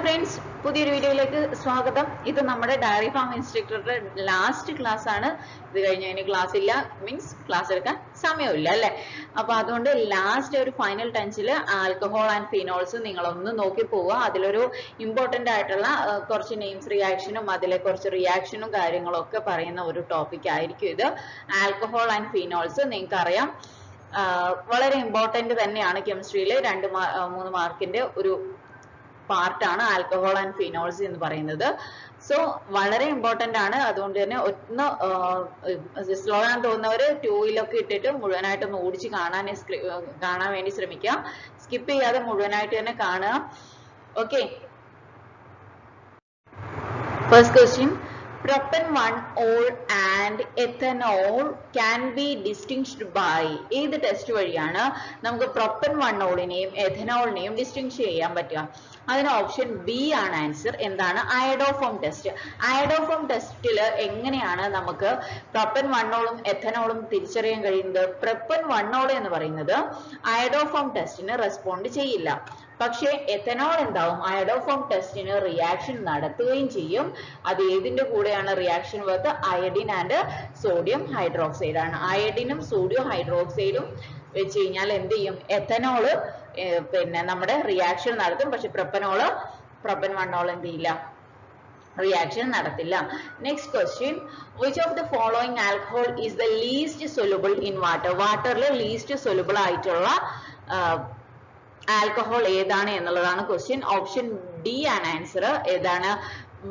Friends, പുതിയൊരു വീഡിയോയിലേക്ക് സ്വാഗതം. ഇത് നമ്മുടെ ഡയറി ഫാം ഇൻസ്ട്രക്ടറുടെ ലാസ്റ്റ് ക്ലാസ് ആണ്. ഇത് കഴിഞ്ഞ് ഇനി ക്ലാസ് ഇല്ല, മീൻസ് ക്ലാസ് എടുക്കാൻ സമയമില്ല അല്ലേ. അപ്പൊ അതുകൊണ്ട് ലാസ്റ്റ് ഒരു ഫൈനൽ ടച്ചിൽ ആൽക്കഹോൾ ആൻഡ് ഫിനോൾസ് നിങ്ങളൊന്ന് നോക്കി പോവുക. അതിലൊരു ഇമ്പോർട്ടന്റ് ആയിട്ടുള്ള കുറച്ച് നെയിംസ് റിയാക്ഷനും അതിലെ കുറച്ച് റിയാക്ഷനും കാര്യങ്ങളും ഒക്കെ പറയുന്ന ഒരു ടോപ്പിക് ആയിരിക്കും ഇത്. ആൽക്കഹോൾ ആൻഡ് ഫിനോൾസ് നിങ്ങൾക്കറിയാം വളരെ ഇമ്പോർട്ടന്റ് തന്നെയാണ്. കെമിസ്ട്രിയിൽ 2-3 മാർക്കിന്റെ ഒരു പാർട്ടാണ് ആൽക്കഹോൾ ആൻഡ് ഫിനോൾസ് എന്ന് പറയുന്നത്. സോ വളരെ ഇമ്പോർട്ടന്റ് ആണ്. അതുകൊണ്ട് തന്നെ ഒന്ന് സ്ലോ ആണെന്ന് തോന്നുന്നവര് 2-ലൊക്കെ ഇട്ടിട്ട് മുഴുവനായിട്ടൊന്ന് ഓടിച്ച് കാണാൻ വേണ്ടി ശ്രമിക്കുക. സ്കിപ്പ് ചെയ്യാതെ മുഴുവനായിട്ട് തന്നെ കാണുക. Okay, first question. Propan-1-ol and ethanol can be distinguished by ഏത് ടെസ്റ്റ് വഴിയാണ് നമുക്ക് Propan-1-olനെയും എഥനോളിനെയും ഡിസ്റ്റിങ്ഷ് ചെയ്യാൻ പറ്റുക? അതിന് ഓപ്ഷൻ ബി ആണ് ആൻസർ. എന്താണ്? Iodoform test. അയഡോഫോം ടെസ്റ്റിൽ എങ്ങനെയാണ് നമുക്ക് Propan-1-olഉം എഥനോളും തിരിച്ചറിയാൻ കഴിയുന്നത്? Propan-1-ol എന്ന് പറയുന്നത് അയഡോഫോം ടെസ്റ്റിന് റെസ്പോണ്ട് ചെയ്യില്ല. പക്ഷേ എഥനോൾ എന്താവും? അയഡോഫോം ടെസ്റ്റിന് റിയാക്ഷൻ നടത്തുകയും ചെയ്യും. അത് ഏതിന്റെ കൂടെയാണ് reaction worth? Iodine and sodium hydroxide ആണ്. അയഡിനും സോഡിയം ഹൈഡ്രോക്സൈഡും വെച്ച് കഴിഞ്ഞാൽ എന്ത് ചെയ്യും? എഥനോള് പിന്നെ നമ്മുടെ റിയാക്ഷൻ നടത്തും. പക്ഷെ Propan-1-ol എന്ത് ചെയ്യില്ല? റിയാക്ഷൻ നടത്തില്ല. Next question. Which of the following alcohol is the least soluble in water? വാട്ടറിൽ ലീസ്റ്റ് സൊല്യൂബിൾ ആയിട്ടുള്ള ആൽക്കഹോൾ ഏതാണ് എന്നുള്ളതാണ് ക്വസ്റ്റ്യൻ. ഓപ്ഷൻ ഡി ആണ് ആൻസർ. ഏതാണ്?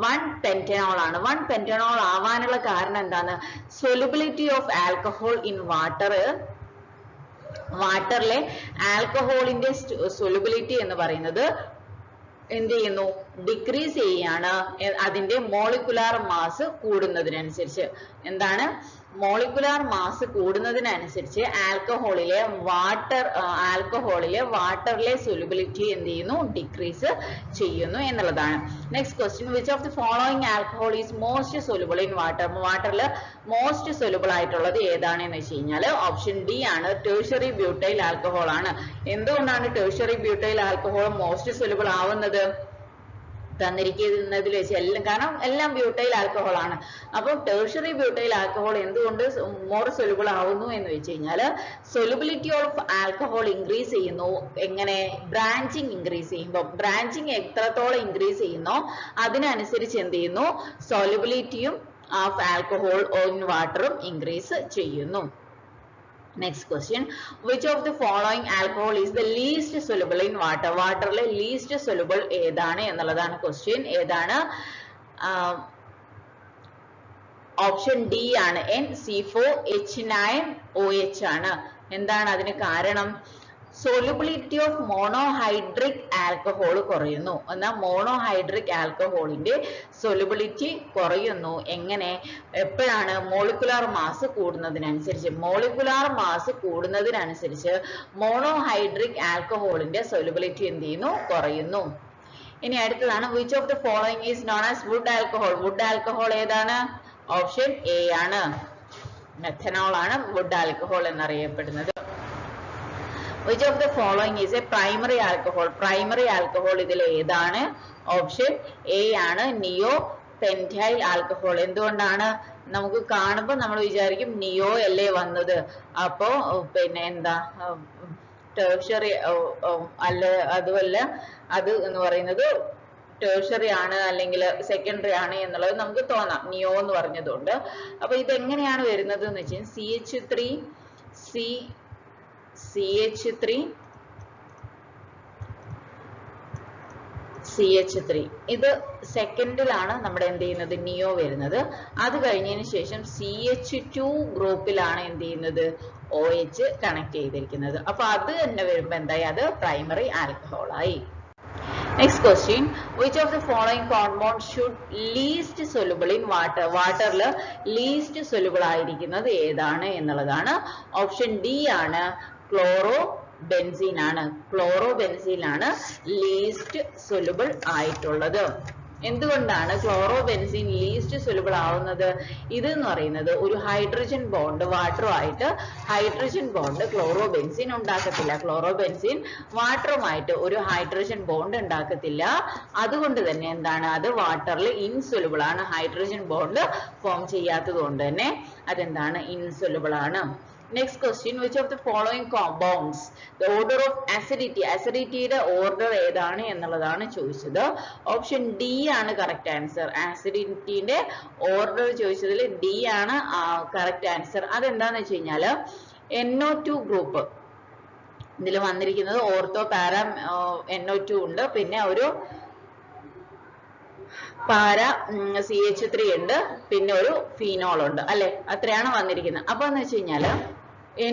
1-pentanol ആണ്. 1-pentanol ആവാനുള്ള കാരണം എന്താണ്? സൊല്യൂബിലിറ്റി ഓഫ് ആൽക്കഹോൾ ഇൻ വാട്ടറിലെ ആൽക്കഹോളിന്റെ സൊല്യൂബിലിറ്റി എന്ന് പറയുന്നത് എന്ത് ചെയ്യുന്നു? ഡിക്രീസ് ചെയ്യാണ്. അതിന്റെ മോളിക്കുലാർ മാസ് കൂടുന്നതിനനുസരിച്ച്. എന്താണ്? മോളിക്കുലാർ മാസ് കൂടുന്നതിനനുസരിച്ച് വാട്ടറിലെ സൊല്യൂബിലിറ്റി എന്ത് ചെയ്യുന്നു? ഡിക്രീസ് ചെയ്യുന്നു എന്നുള്ളതാണ്. Next question. Which of the following alcohol is most soluble in water? വാട്ടറിൽ മോസ്റ്റ് സൊല്യൂബിൾ ആയിട്ടുള്ളത് ഏതാണെന്ന് വെച്ച് കഴിഞ്ഞാൽ ഓപ്ഷൻ ഡി ആണ്. ടെർഷ്യറി ബ്യൂട്ടൈൽ ആൽക്കഹോൾ ആണ്. എന്തുകൊണ്ടാണ് tertiary butyl alcohol most soluble ആവുന്നത്? തന്നിരിക്കുന്നതിൽ വെച്ച് കാരണം എല്ലാം ബ്യൂട്ടൈൽ ആൽക്കഹോൾ ആണ്. അപ്പൊ ടെർഷ്യറി ബ്യൂട്ടൈൽ ആൽക്കഹോൾ എന്തുകൊണ്ട് മോർ സൊല്യൂബിൾ ആവുന്നു എന്ന് വെച്ച് കഴിഞ്ഞാൽ സൊല്യൂബിലിറ്റി ഓഫ് ആൽക്കഹോൾ ഇൻക്രീസ് ചെയ്യുന്നു. എങ്ങനെ? ബ്രാഞ്ചിങ് ഇൻക്രീസ് ചെയ്യുമ്പോൾ. ബ്രാഞ്ചിങ് എത്രത്തോളം ഇൻക്രീസ് ചെയ്യുന്നോ അതിനനുസരിച്ച് എന്ത് ചെയ്യുന്നു? സൊല്യൂബിലിറ്റിയും ഓഫ് ആൽക്കഹോൾ ഇൻ വാട്ടറും ഇൻക്രീസ് ചെയ്യുന്നു. Next question. Which of the following alcohol is the least soluble in water? വാട്ടറിലെ ലീസ്റ്റ് സൊല്യൂബിൾ ഏതാണ് എന്നുള്ളതാണ് ക്വസ്റ്റ്യൻ. ഏതാണ്? ഓപ്ഷൻ ഡി ആണ്. NC4H9OH ആണ്. എന്താണ് അതിന് കാരണം? സൊല്യൂബിലിറ്റി ഓഫ് മോണോഹൈഡ്രിക് ആൽക്കഹോൾ കുറയുന്നു. എന്നാൽ മോണോഹൈഡ്രിക് ആൽക്കഹോളിന്റെ സൊല്യൂബിലിറ്റി കുറയുന്നു. എങ്ങനെ? എപ്പോഴാണ്? മോളിക്കുലാർ മാസ് കൂടുന്നതിനനുസരിച്ച്. മോളിക്കുലാർ മാസ് കൂടുന്നതിനനുസരിച്ച് മോണോഹൈഡ്രിക് ആൽക്കഹോളിന്റെ സൊല്യൂബിലിറ്റി എന്ത് ചെയ്യുന്നു? കുറയുന്നു. ഇനി അടുത്തതാണ്. Which of the following is known as wood alcohol? Wood alcohol ഏതാണ്? ഓപ്ഷൻ എ ആണ്. മെഥനോൾ ആണ് വുഡ് ആൽക്കഹോൾ എന്നറിയപ്പെടുന്നത്. Which of the following is a primary alcohol? Primary alcohol ഇതിൽ ഏതാണ്? ഓപ്ഷൻ എ ആണ്. നിയോപെന്റൈൽ ആൽക്കഹോൾ. എന്തുകൊണ്ടാണ്? നമുക്ക് കാണുമ്പോൾ നമ്മൾ വിചാരിക്കും നിയോ അല്ലേ വന്നത്, അപ്പോ പിന്നെ എന്താ ടെർഷ്യറി അല്ല, അതുമല്ല. അത് എന്ന് പറയുന്നത് ടെർഷ്യറി ആണ് അല്ലെങ്കിൽ സെക്കൻഡറി ആണ് എന്നുള്ളത് നമുക്ക് തോന്നാം നിയോ എന്ന് പറഞ്ഞതുകൊണ്ട്. അപ്പൊ ഇതെങ്ങനെയാണ് വരുന്നത് എന്ന് വെച്ചാൽ CH3 ഇത് സെക്കൻഡിലാണ് നമ്മുടെ എന്ത് ചെയ്യുന്നത്? നിയോ വരുന്നത്. അത് കഴിഞ്ഞതിന് ശേഷം CH2 ഗ്രൂപ്പിലാണ് എന്ത് ചെയ്യുന്നത്? OH കണക്ട് ചെയ്തിരിക്കുന്നത്. അപ്പൊ അത് തന്നെ വരുമ്പോ എന്തായി? അത് പ്രൈമറി ആൽക്കഹോൾ ആയി. Next question. Which of the following compound should least soluble in water? വാട്ടറിൽ ലീസ്റ്റ് സൊല്യൂബിൾ ആയിരിക്കുന്നത് ഏതാണ് എന്നുള്ളതാണ്. ഓപ്ഷൻ ഡി ആണ്. ക്ലോറോബെൻസീൻ ആണ്. ക്ലോറോബെൻസീൻ ആണ് ലീസ്റ്റ് സൊല്യൂബിൾ ആയിട്ടുള്ളത്. എന്തുകൊണ്ടാണ് ക്ലോറോബെൻസീൻ ലീസ്റ്റ് സൊല്യൂബിൾ ആവുന്നത്? ഇത് എന്ന് പറയുന്നത് ഒരു ഹൈഡ്രജൻ ബോണ്ട് വാട്ടറുമായിട്ട് ഹൈഡ്രജൻ ബോണ്ട് ക്ലോറോബെൻസീൻ ഉണ്ടാക്കത്തില്ല. ക്ലോറോബെൻസീൻ വാട്ടറുമായിട്ട് ഒരു ഹൈഡ്രജൻ ബോണ്ട് ഉണ്ടാക്കത്തില്ല. അതുകൊണ്ട് തന്നെ എന്താണ്, അത് വാട്ടറിൽ ഇൻസൊല്യൂബിൾ ആണ്. ഹൈഡ്രജൻ ബോണ്ട് ഫോം ചെയ്യാത്തത് കൊണ്ട് തന്നെ അതെന്താണ്, ഇൻസൊല്യൂബിൾ ആണ്. Next question, which of the following compounds the order of acidity, acidityയുടെ ഓർഡർ ഏതാണ് എന്നുള്ളതാണ് ചോദിച്ചത്. ഓപ്ഷൻ ഡി ആണ് കറക്റ്റ് ആൻസർ. ആസിഡിറ്റിന്റെ ഓർഡർ ചോദിച്ചതിൽ ഡി ആണ് കറക്റ്റ് ആൻസർ. അതെന്താന്ന് വെച്ച് കഴിഞ്ഞാല് NO2 ഗ്രൂപ്പ് ഇതിൽ വന്നിരിക്കുന്നത് ഓർത്തോ പാര NO2 ഉണ്ട്, പിന്നെ ഒരു പാര CH3 ഉണ്ട്, പിന്നെ ഒരു ഫീനോൾ ഉണ്ട് അല്ലെ, അത്രയാണ് വന്നിരിക്കുന്നത്. അപ്പൊ എന്ന് വെച്ച് കഴിഞ്ഞാല്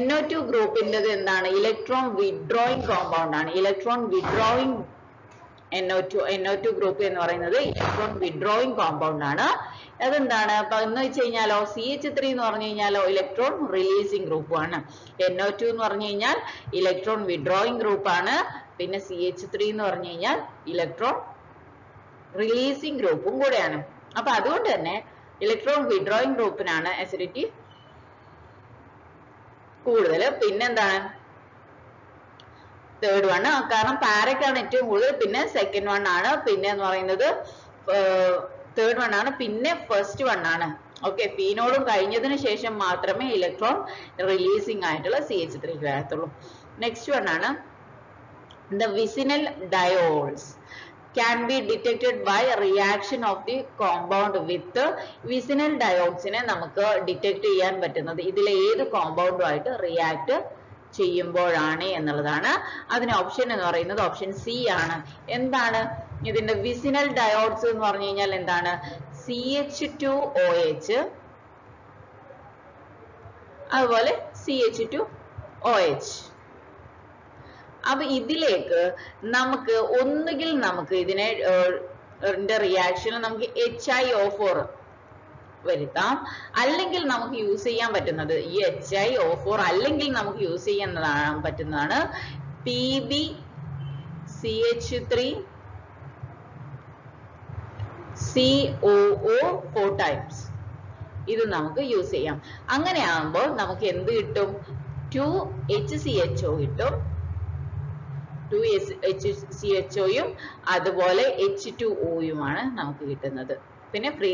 NO2 ഗ്രൂപ്പിൻ്റെത് എന്താണ്, ഇലക്ട്രോൺ വിഡ്രോയിങ് കോമ്പൗണ്ട് ആണ്. ഇലക്ട്രോൺ വിഡ്രോയിങ് NO2 ഗ്രൂപ്പ് എന്ന് പറയുന്നത് ഇലക്ട്രോൺ വിഡ്രോയിങ് കോമ്പൗണ്ട് ആണ്. അതെന്താണ് അപ്പൊ എന്ന് വെച്ച് കഴിഞ്ഞാലോ CH3 എന്ന് പറഞ്ഞു കഴിഞ്ഞാലോ ഇലക്ട്രോൺ റിലീസിങ് ഗ്രൂപ്പ് ആണ്. NO2 എന്ന് പറഞ്ഞു കഴിഞ്ഞാൽ ഇലക്ട്രോൺ വിഡ്രോയിങ് ഗ്രൂപ്പ് ആണ്. പിന്നെ CH3 എന്ന് പറഞ്ഞു കഴിഞ്ഞാൽ ഇലക്ട്രോൺ റിലീസിങ് ഗ്രൂപ്പും കൂടെയാണ്. അപ്പൊ അതുകൊണ്ട് തന്നെ ഇലക്ട്രോൺ വിഡ്രോയിങ് ഗ്രൂപ്പിനാണ് അസിഡിറ്റി കൂടുതൽ. പിന്നെന്താണ് തേർഡ് വൺ, കാരണം പാരക്കാണ് ഏറ്റവും കൂടുതൽ, പിന്നെ സെക്കൻഡ് വൺ ആണ്, പിന്നെ എന്ന് പറയുന്നത് തേർഡ് വൺ ആണ്, പിന്നെ ഫസ്റ്റ് വൺ ആണ്. ഓക്കെ, ഫീനോളും കഴിഞ്ഞതിന് ശേഷം മാത്രമേ ഇലക്ട്രോൺ റിലീസിങ് ആയിട്ടുള്ള CH3 വരത്തുള്ളൂ. നെക്സ്റ്റ് വൺ ആണ് the vicinal diodes can be detected by reaction of the compound with vicinal diodes നെ നമുക്ക് ഡിറ്റക്ട് ചെയ്യാൻ പറ്റുന്നത് ഇതിലെ ഏത് കോമ്പൗണ്ടുമായിട്ട് റിയാക്ട് ചെയ്യുമ്പോഴാണ് എന്നുള്ളതാണ്. അതിന് ഓപ്ഷൻ എന്ന് പറയുന്നത് ഓപ്ഷൻ സി ആണ്. എന്താണ് ഇതിന്റെ വിസിനൽ ഡയോഡ്സ് എന്ന് പറഞ്ഞു കഴിഞ്ഞാൽ എന്താണ്, CH2OH അതുപോലെ CH2OH. അപ്പൊ ഇതിലേക്ക് നമുക്ക് ഒന്നുകിൽ നമുക്ക് ഇതിനെ റിയാക്ഷൻ നമുക്ക് HiO4 വരുത്താം, അല്ലെങ്കിൽ നമുക്ക് യൂസ് ചെയ്യാൻ പറ്റുന്നത് ഈ HiO4 അല്ലെങ്കിൽ നമുക്ക് യൂസ് ചെയ്യാൻ പറ്റുന്നതാണ് PbCH3COO 4 times. ഇത് നമുക്ക് യൂസ് ചെയ്യാം. അങ്ങനെയാകുമ്പോൾ നമുക്ക് എന്ത് കിട്ടും, 2HCHO കിട്ടും, 2HCHOയും അതുപോലെ H2Oയുമാണ് നമുക്ക് കിട്ടുന്നത്. പിന്നെ ഫ്രീ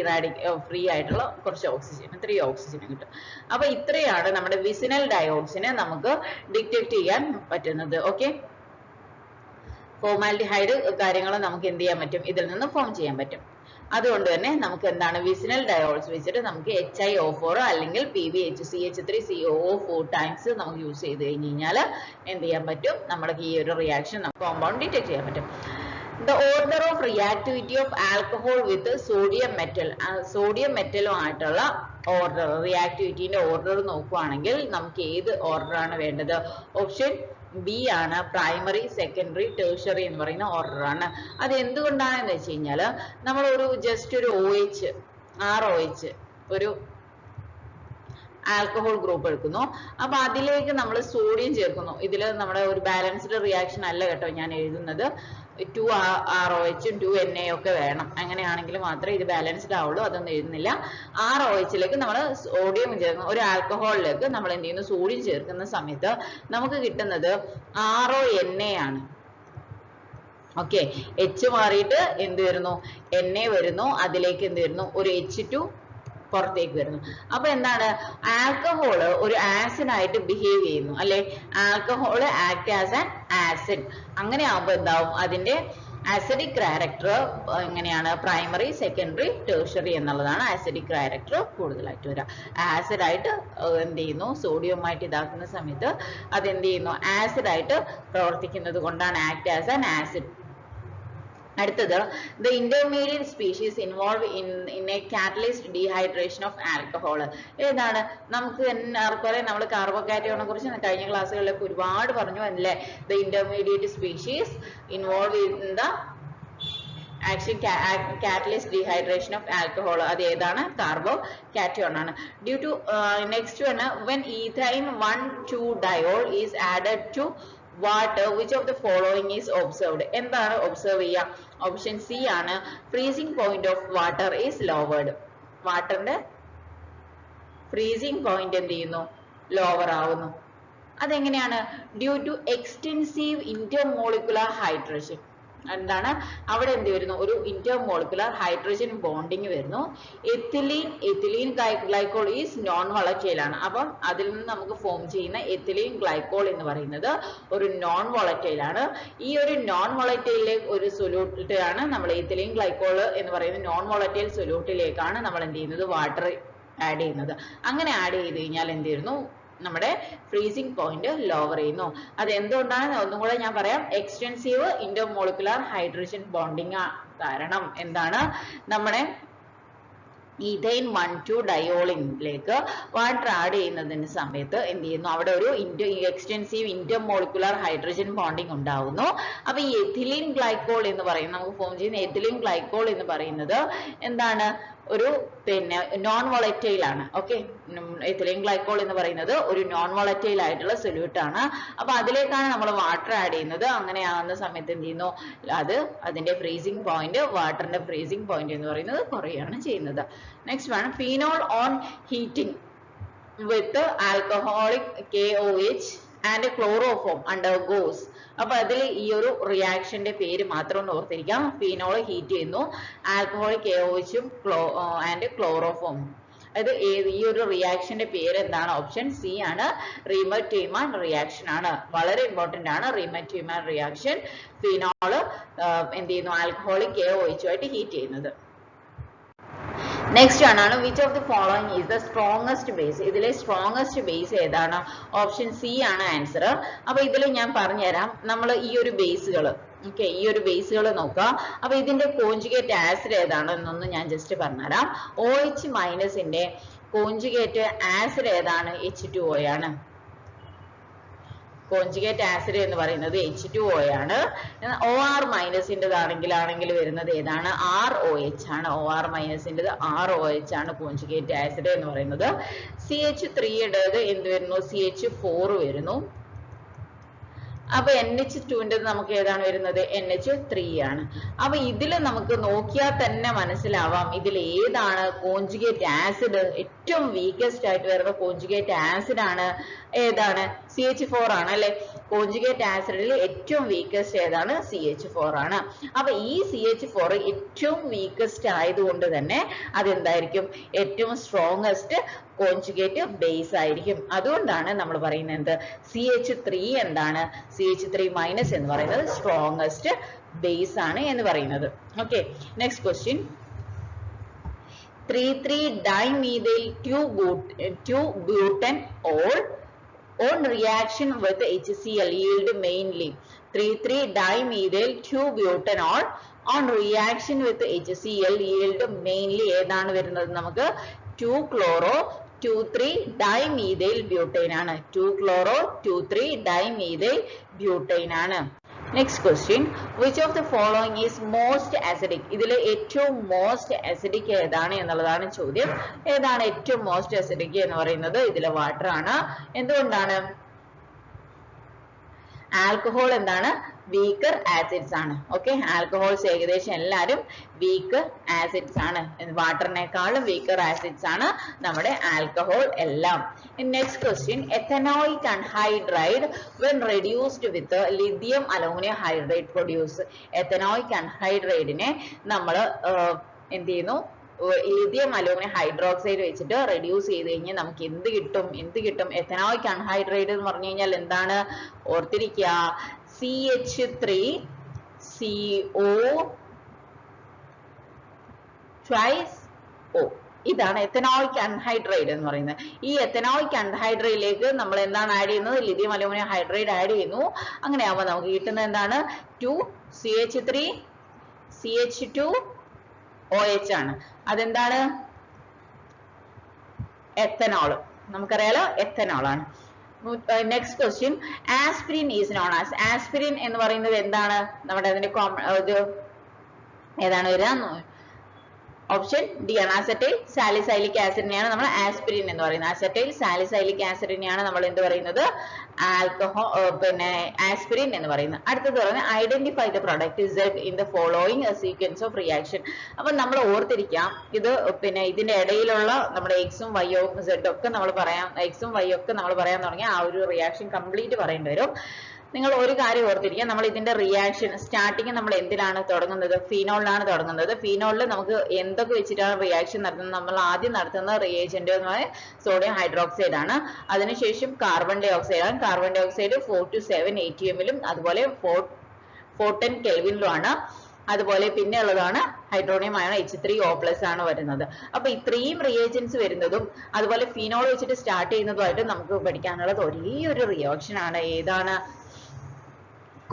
ആയിട്ടുള്ള കുറച്ച് ഓക്സിജൻ, 3 ഓക്സിജൻ കിട്ടും. അപ്പൊ ഇത്രയാണ് നമ്മുടെ വിസിനൽ ഡയോഡ്സിനെ നമുക്ക് ഡിറ്റക്ട് ചെയ്യാൻ പറ്റുന്നത്. ഓക്കെ, ഫോർമാൽഡിഹൈഡ് കാര്യങ്ങൾ നമുക്ക് എന്ത് ചെയ്യാൻ പറ്റും, ഇതിൽ നിന്ന് ഫോം ചെയ്യാൻ പറ്റും. അതുകൊണ്ട് തന്നെ നമുക്ക് എന്താണ് വിസിനൽ ഡയോഡ്സ് വെച്ചിട്ട് നമുക്ക് HiO4 അല്ലെങ്കിൽ PbCH3COO 4 ടൈംസ് നമുക്ക് യൂസ് ചെയ്ത് കഴിഞ്ഞാൽ എന്ത് ചെയ്യാൻ പറ്റും, നമ്മുടെ ഈ ഒരു റിയാക്ഷൻ കോമ്പൗണ്ട് ഡിറ്റക്ട് ചെയ്യാൻ പറ്റും. The order of reactivity of alcohol with sodium metal, sodium മെറ്റലുമായിട്ടുള്ള ഓർഡർ, റിയാക്ടിവിറ്റിന്റെ ഓർഡർ നോക്കുകയാണെങ്കിൽ നമുക്ക് ഏത് ഓർഡർ ആണ് വേണ്ടത്? ഓപ്ഷൻ ബി ആണ്, പ്രൈമറി സെക്കൻഡറി ടേഴ്സറി എന്ന് പറയുന്ന ഓർഡർ ആണ്. അത് എന്തുകൊണ്ടാണെന്ന് വെച്ച് കഴിഞ്ഞാൽ നമ്മൾ ഒരു ജസ്റ്റ് ഒരു ROH ഒരു ആൽക്കഹോൾ ഗ്രൂപ്പ് എടുക്കുന്നു, അപ്പൊ അതിലേക്ക് നമ്മൾ സോഡിയം ചേർക്കുന്നു. ഇതിൽ നമ്മുടെ ഒരു ബാലൻസ്ഡ് റിയാക്ഷൻ അല്ല കേട്ടോ ഞാൻ എഴുതുന്നത്, 2 ROHും 2 Na ഒക്കെ വേണം, അങ്ങനെയാണെങ്കിൽ മാത്രമേ ഇത് ബാലൻസ്ഡ് ആവുള്ളൂ. അതൊന്നും എഴുതുന്നില്ല. ROHലേക്ക് നമ്മൾ സോഡിയം ചേർക്കുന്നു, ഒരു ആൽക്കഹോളിലേക്ക് നമ്മൾ എന്ത് ചെയ്യുന്നു, സോഡിയം ചേർക്കുന്ന സമയത്ത് നമുക്ക് കിട്ടുന്നത് RONA ആണ്. ഓക്കെ, H മാറിയിട്ട് എന്ത് വരുന്നു, Na വരുന്നു, അതിലേക്ക് എന്ത് വരുന്നു, ഒരു H2 പുറത്തേക്ക് വരുന്നു. അപ്പൊ എന്താണ്, ആൽക്കഹോള് ഒരു ആസിഡ് ആയിട്ട് ബിഹേവ് ചെയ്യുന്നു അല്ലെ, alcohol act as an acid. അങ്ങനെ ആവുമ്പോ എന്താവും, അതിന്റെ ആസിഡിക് ക്യാരക്ടർ എങ്ങനെയാണ്, പ്രൈമറി സെക്കൻഡറി ടേഴ്സറി എന്നുള്ളതാണ് ആസിഡിക് ക്യാരക്ടർ കൂടുതലായിട്ട് വരിക. ആസിഡ് ആയിട്ട് എന്ത് ചെയ്യുന്നു, സോഡിയവുമായിട്ട് ഇതാക്കുന്ന സമയത്ത് അത് എന്ത് ചെയ്യുന്നു, ആസിഡ് ആയിട്ട് പ്രവർത്തിക്കുന്നത് കൊണ്ടാണ് ആക്ട് ആസ് ആൻ ആസിഡ്. അടുത്തത് the intermediate species involved in a catalyzed dehydration of alcohol. ഏതാണ്, നമുക്ക് ആർക്കറിയാം, നമ്മൾ കാർബോകാറ്റയോണെ കുറിച്ച് കഴിഞ്ഞ ക്ലാസ്സുകളിലൊക്കെ ഒരുപാട് പറഞ്ഞു അല്ലേ. the intermediate species involved in the action catalyzed dehydration of alcohol, അത് ഏതാണ്, കാർബോകാറ്റയോൺ ആണ്. due to next one, when ethane 1,2 diol is added to water, which of the following is observed? എന്താണ് ഒബ്സർവ് ചെയ്യുക? ഓപ്ഷൻ സി ആണ്, freezing point of water is lowered. വാട്ടറിന്റെ freezing point എന്ത് ചെയ്യുന്നു? Lower ആവുന്നു. അതെങ്ങനെയാണ്? Due to extensive intermolecular hydrogen. എന്താണ് അവിടെ എന്ത് വരുന്നു? ഒരു ഇന്റർമോളിക്കുലർ ഹൈഡ്രജൻ ബോണ്ടിങ് വരുന്നു. Ethylene glycol is non volatile ആണ്. അപ്പം അതിൽ നിന്ന് നമുക്ക് ഫോം ചെയ്യുന്ന എത്തിലീൻ ഗ്ലൈക്കോൾ എന്ന് പറയുന്നത് ഒരു നോൺ വോളറ്റൈൽ ആണ്. ഈ ഒരു നോൺ വോളറ്റൈലിലെ ഒരു സൊല്യൂട്ടിലാണ് നമ്മൾ എത്തിലീൻ ഗ്ലൈക്കോൾ എന്ന് പറയുന്ന നോൺ വോളറ്റൈൽ സൊല്യൂട്ടിലേക്കാണ് നമ്മൾ എന്ത് ചെയ്യുന്നത്? വാട്ടർ ആഡ് ചെയ്യുന്നത്. അങ്ങനെ ആഡ് ചെയ്ത് കഴിഞ്ഞാൽ എന്ത് ചെയ്യുന്നു? നമ്മുടെ ഫ്രീസിംഗ് പോയിന്റ് ലോവർ ചെയ്യുന്നു. അത് എന്തുകൊണ്ടാണ് ഒന്നും കൂടെ ഞാൻ പറയാം. എക്സ്റ്റെൻസീവ് ഇന്റർമോളിക്കുലർ ഹൈഡ്രജൻ ബോണ്ടിങ് കാരണം. എന്താണ്? നമ്മുടെ ഈഥൈൻ 1,2 ഡയോളിനിലേക്ക് വാട്ടർ ആഡ് ചെയ്യുന്നതിന് സമയത്ത് എന്ത് ചെയ്യുന്നു? അവിടെ ഒരു എക്സ്റ്റെൻസീവ് ഇന്റർമോളിക്കുലർ ഹൈഡ്രജൻ ബോണ്ടിങ് ഉണ്ടാവുന്നു. അപ്പൊ ഈ എഥിലീൻ ഗ്ലൈക്കോൾ എന്ന് പറയുന്നത്, നമുക്ക് ഫോം ചെയ്യുന്ന എഥിലീൻ ഗ്ലൈക്കോൾ എന്ന് പറയുന്നത് എന്താണ്? ഒരു പിന്നെ നോൺ വോളറ്റൈൽ ആണ്. ഓക്കെ, എഥിലീൻ ഗ്ലൈക്കോൾ എന്ന് പറയുന്നത് ഒരു നോൺ വോളറ്റൈൽ ആയിട്ടുള്ള സൊല്യൂട്ട് ആണ്. അപ്പൊ അതിലേക്കാണ് നമ്മൾ വാട്ടർ ആഡ് ചെയ്യുന്നത്. അങ്ങനെ ആവുന്ന സമയത്ത് എന്ത് ചെയ്യുന്നു? അതിന്റെ ഫ്രീസിംഗ് പോയിന്റ്, വാട്ടറിന്റെ ഫ്രീസിംഗ് പോയിന്റ് എന്ന് പറയുന്നത് കുറയാണ് ചെയ്യുന്നത്. Next one, phenol on heating with alcoholic KOH and chloroform undergoes. അപ്പൊ അതിൽ ഈ ഒരു റിയാക്ഷന്റെ പേര് മാത്രം ഒന്ന് ഓർത്തിരിക്കാം. ഫീനോൾ ഹീറ്റ് ചെയ്യുന്നു, ആൽക്കഹോളിക് KOH ആൻഡ് ക്ലോറോഫോം. അത് ഈ ഒരു റിയാക്ഷന്റെ പേര് എന്താണ്? ഓപ്ഷൻ സി ആണ്, റീമർ-ട്യൂമാൻ റിയാക്ഷൻ ആണ്. വളരെ ഇമ്പോർട്ടന്റ് ആണ് റീമർ-ട്യൂമാൻ റിയാക്ഷൻ. ഫീനോൾ എന്ത് ചെയ്യുന്നു? ആൽക്കഹോളിക് KOH ആയിട്ട് ഹീറ്റ് ചെയ്യുന്നത്. നെക്സ്റ്റ് ആണ്, which of the following is the strongest base? ഇതിലെ സ്ട്രോങ്ങസ്റ്റ് ബേസ് ഏതാണ്? ഓപ്ഷൻ സി ആണ് ആൻസർ. അപ്പൊ ഇതിൽ ഞാൻ പറഞ്ഞുതരാം. നമ്മൾ ഈ ഒരു ബേസുകൾ, ഓക്കെ, ഈ ഒരു ബേസുകൾ നോക്കാം. അപ്പൊ ഇതിന്റെ കോഞ്ചുഗേറ്റ് ആസിഡ് ഏതാണ് എന്നൊന്ന് ഞാൻ ജസ്റ്റ് പറഞ്ഞുതരാം. OH- കോഞ്ചുഗേറ്റ് ആസിഡ് ഏതാണ്? H2O ആണ്. കോഞ്ചുഗേറ്റ് ആസിഡ് എന്ന് പറയുന്നത് H2O ആണ്. OR- വരുന്നത് ഏതാണ്? ROH ആണ്. OR- ROH ആണ് കോഞ്ചുഗേറ്റ് ആസിഡ് എന്ന് പറയുന്നത്. CH3 എന്ത് വരുന്നു? CH4 വരുന്നു. അപ്പൊ NH2 നമുക്ക് ഏതാണ് വരുന്നത്? NH3 ആണ്. അപ്പൊ ഇതിൽ നമുക്ക് നോക്കിയാൽ തന്നെ മനസ്സിലാവാം ഇതിൽ ഏതാണ് കോഞ്ചുഗേറ്റ് ആസിഡ്. ഏറ്റവും വീക്കസ്റ്റ് ആയിട്ട് വരുന്ന കോഞ്ചുഗേറ്റ് ആസിഡ് ആണ് ഏതാണ്? CH4 ആണ് അല്ലെ. കോഞ്ചുഗേറ്റ് ആസിഡിൽ ഏറ്റവും വീക്കസ്റ്റ് ഏതാണ്? CH4 ആണ്. അപ്പൊ ഈ CH4 ഏറ്റവും വീക്കസ്റ്റ് ആയതുകൊണ്ട് തന്നെ അതെന്തായിരിക്കും? ഏറ്റവും സ്ട്രോങ്ങസ്റ്റ് കോഞ്ചുഗേറ്റ് ബേസ് ആയിരിക്കും. അതുകൊണ്ടാണ് നമ്മൾ പറയുന്നത് CH3 എന്താണ്? CH3- എന്ന് പറയുന്നത് സ്ട്രോങ്ങസ്റ്റ് ബേസ് ആണ് എന്ന് പറയുന്നത്. Okay, next question. 3,3-dimethyl 2-butanol on reaction with HCl yield mainly. 3,3-dimethyl 2-butanol on reaction with HCl yield mainly ഏതാണ് വരുന്നത്? നമുക്ക് 2-chloro-2,3-dimethyl butane ആണ്. 2-chloro-2,3-dimethyl butane ആണ്. Next question, which of the following is most acidic? ഇതിൽ ഏറ്റവും most acidic ഏതാണ് എന്നുള്ളതാണ് ചോദ്യം. ഏതാണ് ഏറ്റവും മോസ്റ്റ് അസിഡിക് എന്ന് പറയുന്നത്? ഇതിലെ വാട്ടർ ആണ്. എന്തുകൊണ്ടാണ്? ആൽക്കഹോൾ എന്താണ്? വീക്കർ ആസിഡ്സ് ആണ്. ഓക്കെ, ആൽക്കഹോൾസ് ഏകദേശം എല്ലാരും വീക്കർ ആസിഡ്സ് ആണ്. വാട്ടറിനേക്കാളും വീക്കർ ആസിഡ്സ് ആണ് നമ്മുടെ ആൽക്കഹോൾ എല്ലാം. Next question, ethanoic anhydride when reduced with lithium aluminium hydrate produce. Ethanoic അൺഹൈഡ്രൈഡിനെ നമ്മൾ എന്ത് ചെയ്യുന്നു? ലിഥിയം അലൂമിനിയം ഹൈഡ്രോക്സൈഡ് വെച്ചിട്ട് റെഡ്യൂസ് ചെയ്ത് കഴിഞ്ഞാൽ നമുക്ക് എന്ത് കിട്ടും? എഥനോയിക് അൺഹൈഡ്രൈഡ് എന്ന് പറഞ്ഞു കഴിഞ്ഞാൽ എന്താണ്? ഓർത്തിരിക്കുക, CH3CO twice O. ഇതാണ് എഥനോയിക് അൺഹൈഡ്രൈഡ് എന്ന് പറയുന്നത്. ഈ എഥനോയിക് അൺഹൈഡ്രൈഡിലേക്ക് നമ്മൾ എന്താണ് ആഡ് ചെയ്യുന്നത്? ലിഥിയം അലൂമിനിയം ഹൈഡ്രൈഡ് ആഡ് ചെയ്യുന്നു. അങ്ങനെ ആവുമ്പോൾ നമുക്ക് കിട്ടുന്നത് എന്താണ്? 2CH3CH2OH ആണ്. അതെന്താണ്? എഥനോൾ. നമുക്കറിയാലോ, എഥനോൾ ആണ്. Next question, aspirin is known as. Aspirin എന്ന് പറയുന്നത് എന്താണ്? നമ്മുടെ അതിന്റെ ഏതാണ് വരിക? ഓപ്ഷൻ ഡി ആണ്. അസറ്റൈൽ സാലിസൈലിക് ആസിഡിനെയാണ് നമ്മൾ ആസ്പിരിൻ എന്ന് പറയുന്നത്. അസറ്റൈൽ സാലിസൈലിക് ആസിഡിനെയാണ് നമ്മൾ എന്ത് പറയുന്നത്, പിന്നെ ആസ്പിരിൻ എന്ന് പറയുന്നത്. അടുത്തത് പറയുന്നത് identify the product Z in the following sequence of reaction. അപ്പൊ നമ്മൾ ഓർത്തിരിക്കാം, ഇത് പിന്നെ ഇതിന്റെ ഇടയിലുള്ള നമ്മുടെ എക്സും വൈയോ സെഡ് ഒക്കെ നമ്മൾ പറയാം, എക്സും വൈ ഒക്കെ നമ്മൾ പറയാൻ തുടങ്ങിയ ആ ഒരു റിയാക്ഷൻ കംപ്ലീറ്റ് പറയേണ്ടി വരും. നിങ്ങൾ ഒരു കാര്യം ഓർത്തിരിക്കുക, നമ്മൾ ഇതിന്റെ റിയാക്ഷൻ സ്റ്റാർട്ടിങ് നമ്മൾ എന്തിനാണ് തുടങ്ങുന്നത്, ഫീനോളിലാണ് തുടങ്ങുന്നത്. ഫീനോളിൽ നമുക്ക് എന്തൊക്കെ വെച്ചിട്ടാണ് റിയാക്ഷൻ നടത്തുന്നത്, നമ്മൾ ആദ്യം നടത്തുന്ന റിയേജന്റ് സോഡിയം ഹൈഡ്രോക്സൈഡ് ആണ്. അതിനുശേഷം കാർബൺ ഡൈ ഓക്സൈഡ് ആണ്. കാർബൺ ഡൈ ഓക്സൈഡ് 4 to 7 ATM-ലും അതുപോലെ 410 കെൽവിനിലുമാണ്. അതുപോലെ പിന്നെ ഉള്ളതാണ് ഹൈഡ്രോണിയം അയോൺ H3O+ ആണ് വരുന്നത്. അപ്പൊ ഇത്രയും റിയേജൻസ് വരുന്നതും അതുപോലെ ഫീനോൾ വെച്ചിട്ട് സ്റ്റാർട്ട് ചെയ്യുന്നതുമായിട്ട് നമുക്ക് പഠിക്കാനുള്ളത് ഒരേ ഒരു റിയാക്ഷൻ ആണ്. ഏതാണ്?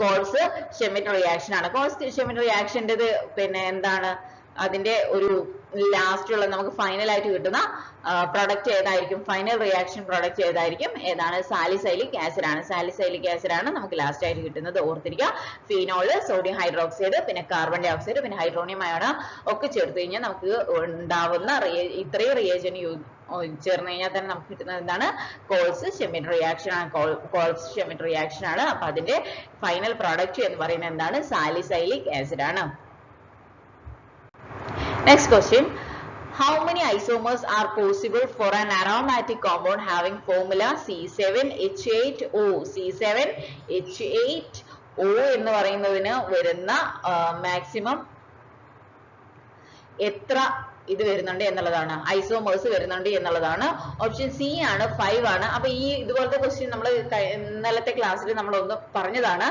കോൾസ് ഷെമിറ്റ് റിയാക്ഷൻ ആണ്. കോൾസ് ഷെമിറ്റ് റിയാക്ഷൻ്റെത് പിന്നെ എന്താണ്, അതിന്റെ ഒരു ലാസ്റ്റ് ഉള്ള നമുക്ക് ഫൈനൽ ആയിട്ട് കിട്ടുന്ന പ്രൊഡക്റ്റ് ഏതായിരിക്കും, ഫൈനൽ റിയാക്ഷൻ പ്രൊഡക്റ്റ് ഏതായിരിക്കും, ഏതാണ്? സാലിസൈലിക് ആസിഡ് ആണ്. സാലിസൈലിക് ആസിഡ് ആണ് നമുക്ക് ലാസ്റ്റ് ആയിട്ട് കിട്ടുന്നത്. ഓർത്തിരിക്കുക, ഫീനോള്, സോഡിയം ഹൈഡ്രോക്സൈഡ്, പിന്നെ കാർബൺ ഡൈ ഓക്സൈഡ്, പിന്നെ ഹൈഡ്രോണിയം അയോൺ ഒക്കെ ചേർത്ത് കഴിഞ്ഞാൽ നമുക്ക് ഉണ്ടാവുന്ന ഇത്രയും റിയേജന്റ് ചേർന്ന് കഴിഞ്ഞാൽ തന്നെ നമുക്ക് കിട്ടുന്നത് എന്താണ്? കോൾസ് ഷെമിറ്റ് റിയാക്ഷൻ ആണ്. കോൾസ് ഷെമിറ്റ് റിയാക്ഷൻ ആണ്. അപ്പൊ അതിന്റെ ഫൈനൽ പ്രൊഡക്റ്റ് എന്ന് പറയുന്നത് എന്താണ്? സാലിസൈലിക് ആസിഡ് ആണ്. Next question, how many isomers are possible for an aromatic compound having formula C7H8O? C7H8O എന്ന് പറയുന്നതിന് വരുന്ന മാക്സിമം എത്ര ഇത് വരുന്നുണ്ട് എന്നുള്ളതാണ്, ഐസോമേഴ്സ് വരുന്നുണ്ട് എന്നുള്ളതാണ്. ഓപ്ഷൻ സി ആണ്, 5 ആണ്. അപ്പൊ ഈ ഇതുപോലത്തെ ക്വസ്റ്റ്യൻ നമ്മൾ ഇന്നലത്തെ ക്ലാസ്സിൽ നമ്മൾ ഒന്ന് പറഞ്ഞതാണ്.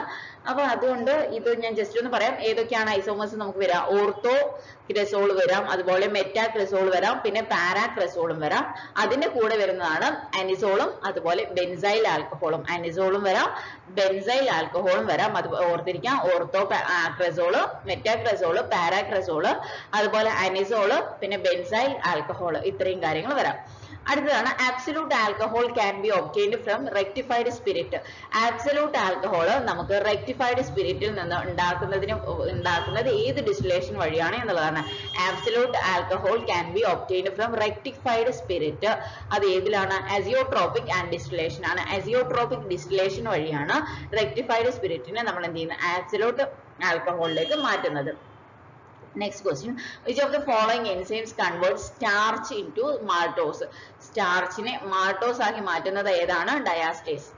അപ്പൊ അതുകൊണ്ട് ഇത് ഞാൻ ജസ്റ്റ് ഒന്ന് പറയാം, ഏതൊക്കെയാണ് ഐസോമേഴ്സ് നമുക്ക് വരാം. ഓർത്തോ ക്രെസോൾ വരാം, അതുപോലെ മെറ്റാക്രെസോൾ വരാം, പിന്നെ പാരാക്രെസോളും വരാം. അതിന്റെ കൂടെ വരുന്നതാണ് അനിസോളും അതുപോലെ ബെൻസൈൽ ആൽക്കഹോളും. അനിസോളും വരാം, ബെൻസൈൽ ആൽക്കഹോളും വരാം. അത് ഓർത്തിരിക്കാം, ഓർത്തോ ക്രെസോള്, മെറ്റാക്രെസോള്, പാരാക്രെസോള്, അതുപോലെ അനിസോള്, പിന്നെ ബെൻസൈൽ ആൽക്കഹോൾ, ഇത്രയും കാര്യങ്ങൾ വരാം. അടുത്തതാണ് absolute alcohol can be obtained from rectified spirit. Absolute alcohol നമുക്ക് റെക്ടിഫൈഡ് സ്പിരിറ്റിൽ നിന്ന് ഉണ്ടാക്കുന്നത് ഏത് ഡിസ്റ്റിലേഷൻ വഴിയാണ് എന്നുള്ളതാണ്. Absolute alcohol can be obtained from rectified spirit. അത് ഏതിലാണ്? അസിയോട്രോപിക് ആൻഡ് ഡിസ്റ്റിലേഷൻ ആണ്. അസിയോട്രോപിക് ഡിസ്റ്റിലേഷൻ വഴിയാണ് റെക്ടിഫൈഡ് സ്പിരിറ്റിനെ നമ്മൾ എന്ത് ചെയ്യുന്നത്, ആബ്സല്യൂട്ട് ആൽക്കഹോളിലേക്ക് മാറ്റുന്നത്. Next question, which of the following enzymes converts starch into maltose? സ്റ്റാർച്ചിനെ മാൾട്ടോസ് ആക്കി മാറ്റുന്നത് ഏതാണ്? Diastase.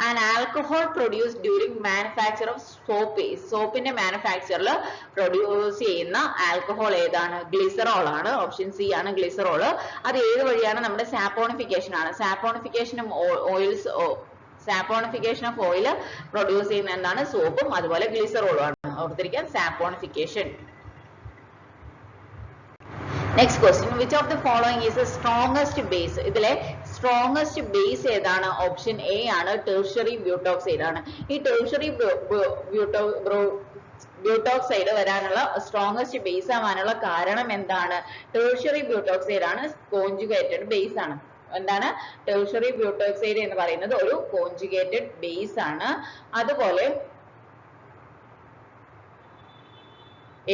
An alcohol produced during manufacture of soap. സോപ്പിന്റെ മാനുഫാക്ചറിൽ പ്രൊഡ്യൂസ് ചെയ്യുന്ന ആൽക്കഹോൾ ഏതാണ്? ഗ്ലിസറോൾ ആണ്. ഓപ്ഷൻ സി ആണ്, ഗ്ലിസറോൾ. അത് ഏത് വഴിയാണ്? നമ്മുടെ സാപ്പോണിഫിക്കേഷൻ ആണ്. സാപ്പോണിഫിക്കേഷൻ ഓഫ് ഓയിൽ പ്രൊഡ്യൂസ് ചെയ്യുന്ന എന്താണ്? സോപ്പും അതുപോലെ ഗ്ലിസറോളും ആണ്. ഓർത്തിരിക്കാൻ, saponification. Next question, which of the following is the strongest base? ഇതിലെ സ്ട്രോങ്ങസ്റ്റ് ബേസ് ഏതാണ്? ഓപ്ഷൻ എ ആണ്, ടെർഷ്യറി ബ്യൂട്ടോക്സൈഡ് ആണ്. ഈ ടെർഷ്യറി ബ്യൂട്ടോക്സൈഡ് വരാനുള്ള സ്ട്രോങ്ങസ്റ്റ് ബേസ് ആവാനുള്ള കാരണം എന്താണ്? ടെർഷ്യറി ബ്യൂട്ടോക്സൈഡ് ആണ് കോൺജുഗേറ്റഡ് ബേസ് ആണ്. എന്താണ്? ടെർഷ്യറി ബ്യൂട്ടോക്സൈഡ് എന്ന് പറയുന്നത് ഒരു കോൺജുഗേറ്റഡ് ബേസ് ആണ്. അതുപോലെ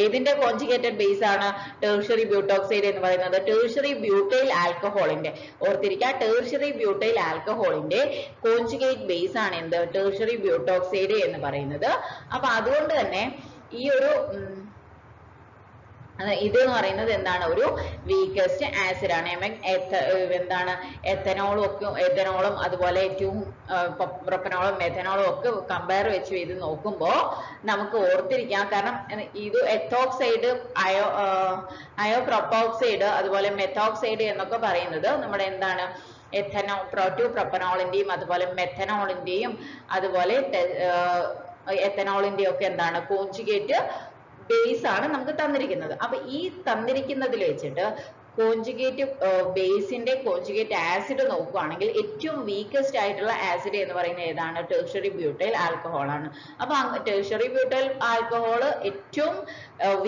ഏതിന്റെ കോൺജുഗേറ്റഡ് ബേസ് ആണ് ടെർഷ്യറി ബ്യൂട്ടോക്സൈഡ് എന്ന് പറയുന്നത്? ടെർഷ്യറി ബ്യൂട്ടൈൽ ആൽക്കഹോളിന്റെ. ഓർത്തിരിക്കുക, ടെർഷ്യറി ബ്യൂട്ടൈൽ ആൽക്കഹോളിന്റെ കോൺജുഗേറ്റ് ബേസ് ആണ് എന്ത്? ടെർഷ്യറി ബ്യൂട്ടോക്സൈഡ് എന്ന് പറയുന്നത്. അപ്പൊ അതുകൊണ്ട് തന്നെ ഈ ഒരു ഇത് എന്ന് പറയുന്നത് എന്താണ്? ഒരു വീക്കസ്റ്റ് ആസിഡ് ആണ്. എന്താണ്? എത്തനോളും അതുപോലെ പ്രൊപ്പനോളും മെഥനോളും ഒക്കെ കമ്പയർ വെച്ച് ചെയ്ത് നോക്കുമ്പോൾ നമുക്ക് ഓർത്തിരിക്കാം. കാരണം ഇത് എത്തോക്സൈഡ്, അയോപ്രോപ്പോക്സൈഡ്, അതുപോലെ മെത്തോക്സൈഡ് എന്നൊക്കെ പറയുന്നത് നമ്മുടെ എന്താണ്? പ്രൊപ്പനോളിന്റെയും അതുപോലെ മെഥനോളിന്റെയും അതുപോലെ എത്തനോളിന്റെയും ഒക്കെ എന്താണ്? കോൺജുഗേറ്റ് ബേസ് ആണ് നമുക്ക് തന്നിരിക്കുന്നത്. അപ്പൊ ഈ തന്നിരിക്കുന്നതിൽ വെച്ചിട്ട് കോൺജുഗേറ്റ് ബേസിന്റെ കോൺജുഗേറ്റ് ആസിഡ് നോക്കുകയാണെങ്കിൽ ഏറ്റവും വീക്കസ്റ്റ് ആയിട്ടുള്ള ആസിഡ് എന്ന് പറയുന്നത് ഏതാണ്? ടെർഷ്യറി ബ്യൂട്ടൈൽ ആൽക്കഹോൾ ആണ്. അപ്പൊ ടെർഷ്യറി ബ്യൂട്ടൈൽ ആൽക്കഹോൾ ഏറ്റവും